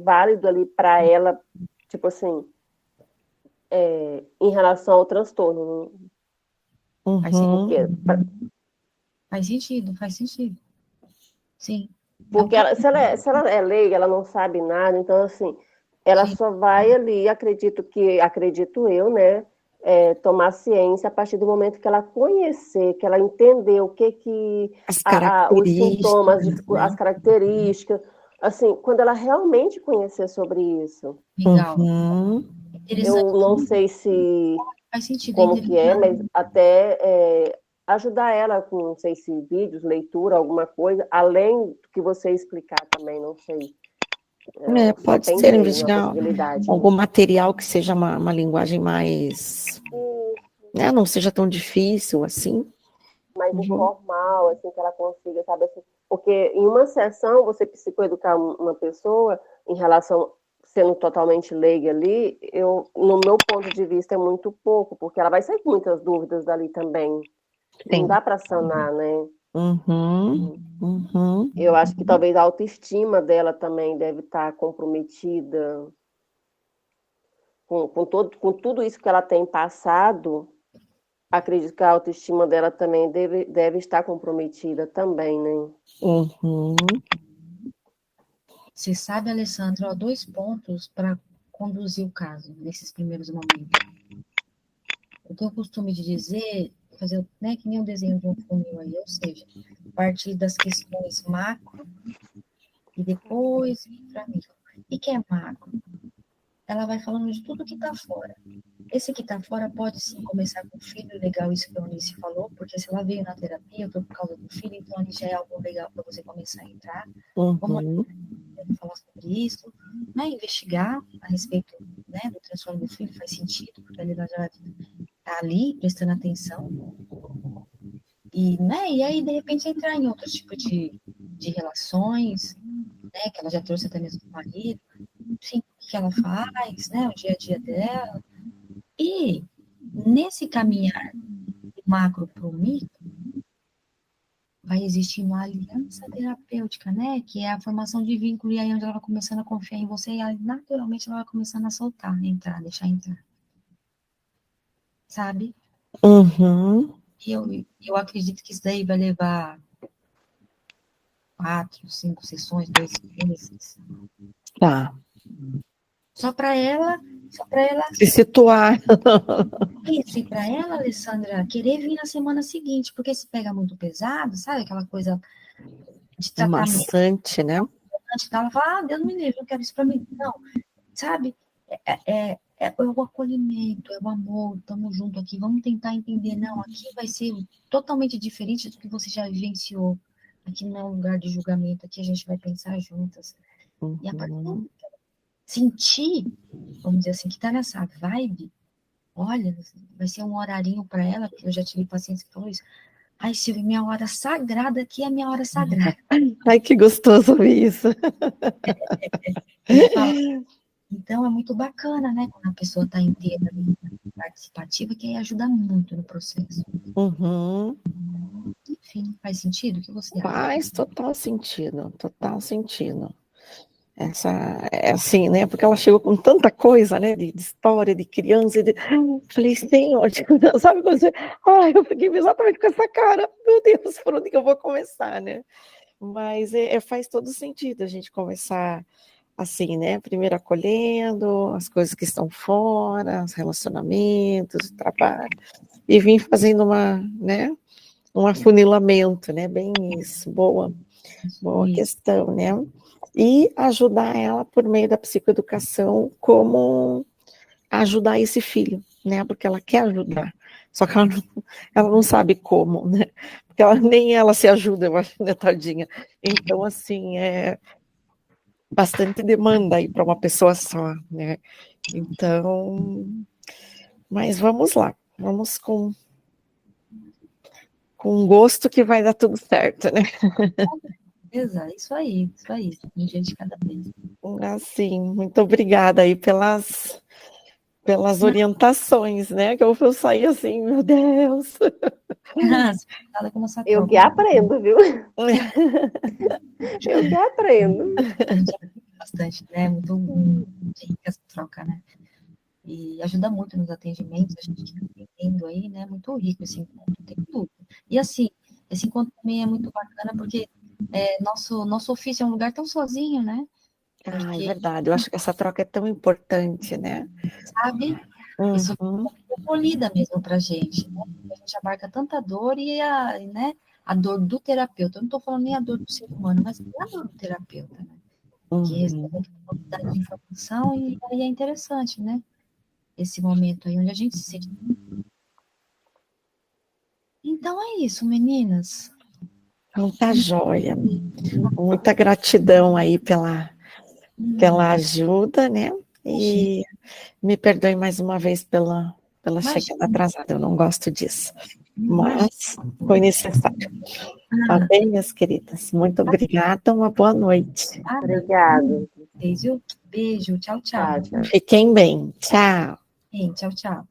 válido ali para ela, tipo assim, em relação ao transtorno. Faz sentido, faz sentido. Sim. Porque se ela é leiga, ela não sabe nada, então, assim, ela só vai ali, acredito eu, né, tomar ciência a partir do momento que ela conhecer, que ela entender o que os sintomas, as características, assim, quando ela realmente conhecer sobre isso. Legal. Eu não sei se faz sentido, como que mas até ajudar ela com, não sei se vídeos, leitura, alguma coisa, além do que você explicar também, não sei. Pode ser investigar algum material que seja uma linguagem mais, né, não seja tão difícil assim, mais informal, assim, que ela consiga, sabe, assim, porque em uma sessão, você psicoeducar uma pessoa em relação, sendo totalmente leiga ali, no meu ponto de vista, é muito pouco, porque ela vai sair com muitas dúvidas dali também. Não Sim. dá para sanar, né? Uhum. Eu acho que talvez a autoestima dela também deve estar comprometida com tudo isso que ela tem passado. Acredito que a autoestima dela também deve estar comprometida também, né? Uhum. Você sabe, Alessandra, ó, 2 pontos para conduzir o caso nesses primeiros momentos. Eu tenho o costume de dizer, fazer, né, que nem um desenho de um funil aí, ou seja, partir das questões macro e depois ir para micro. E que é macro? Ela vai falando de tudo que está fora. Esse que está fora pode sim começar com o filho, legal, isso que a Eunice falou, porque se ela veio na terapia, foi por causa do filho, então ali já é algo legal para você começar a entrar. Vamos falar sobre isso, né? Investigar a respeito, né, do transtorno do filho, faz sentido, porque ela já está ali prestando atenção. E, né, e aí, de repente, entrar em outros tipos de relações, né, que ela já trouxe até mesmo do marido, enfim, o que ela faz, né, o dia a dia dela. E nesse caminhar do macro para o micro, vai existir uma aliança terapêutica, né? Que é a formação de vínculo, e aí onde ela vai começando a confiar em você, e aí, naturalmente ela vai começando a soltar, entrar, deixar entrar. Sabe? Uhum. E eu acredito que isso daí vai levar 4, 5 sessões, 2 meses. Tá. Só para ela Se situar. isso, e para ela, Alessandra, querer vir na semana seguinte, porque se pega muito pesado, sabe? Aquela coisa de tratamento. Maçante, né? Ela fala, Deus me livre, eu quero isso para mim. Não, sabe? É o acolhimento, é o amor, estamos juntos aqui, vamos tentar entender. Não, aqui vai ser totalmente diferente do que você já vivenciou. Aqui não é um lugar de julgamento, aqui a gente vai pensar juntas. E a partir do momento que ela sentir, vamos dizer assim, que tá nessa vibe, olha, vai ser um horarinho para ela, porque eu já tive pacientes que falaram isso. Ai, Silvia, minha hora sagrada aqui é a minha hora sagrada. Ai, que gostoso ouvir isso. Então, é muito bacana, né? Quando a pessoa está inteira, participativa, que aí ajuda muito no processo. Uhum. Enfim, faz sentido? O que você acha? Faz total sentido, total sentido. Essa, é assim, né? Porque ela chegou com tanta coisa, né? De história, de criança. Falei, Senhor, sabe quando você... Ai, eu fiquei exatamente com essa cara. Meu Deus, por onde que eu vou começar, né? Mas faz todo sentido a gente começar assim, né? Primeiro acolhendo as coisas que estão fora, os relacionamentos, o trabalho, e vir fazendo né? Um afunilamento, né? Bem isso, boa questão, né? E ajudar ela por meio da psicoeducação como ajudar esse filho, né? Porque ela quer ajudar, só que ela não sabe como, né? Porque nem ela se ajuda, eu acho, né, tadinha. Então, assim, bastante demanda aí para uma pessoa só, né? Então, mas vamos lá, vamos com gosto que vai dar tudo certo, né? Exato, isso aí, um dia de cada vez. Assim, muito obrigada aí pelas orientações, né? Que eu saí assim, meu Deus. Nada como essa Eu troca. que aprendo, viu? Eu que aprendo. A gente aprende bastante, né? Muito rica essa troca, né? E ajuda muito nos atendimentos, a gente está entendendo aí, né? Muito rico esse encontro, tem tudo. E assim, esse encontro também é muito bacana porque nosso ofício é um lugar tão sozinho, né? Ah, é verdade. Eu acho que essa troca é tão importante, né? Sabe? Isso é acolhida mesmo pra gente, né? A gente abarca tanta dor né, a dor do terapeuta. Eu não estou falando nem a dor do ser humano, mas a dor do terapeuta, né? Que é quantidade de informação e aí é interessante, né? Esse momento aí onde a gente se sente. Então é isso, meninas. Então tá joia. Muita gratidão aí pela ajuda, né? E me perdoe mais uma vez pela chegada atrasada, eu não gosto disso. mas foi necessário. Tá bem, minhas queridas? Muito obrigada, uma boa noite. Obrigada. Beijo, tchau, tchau. Tchau, tchau. Fiquem bem. Tchau. Tchau, tchau.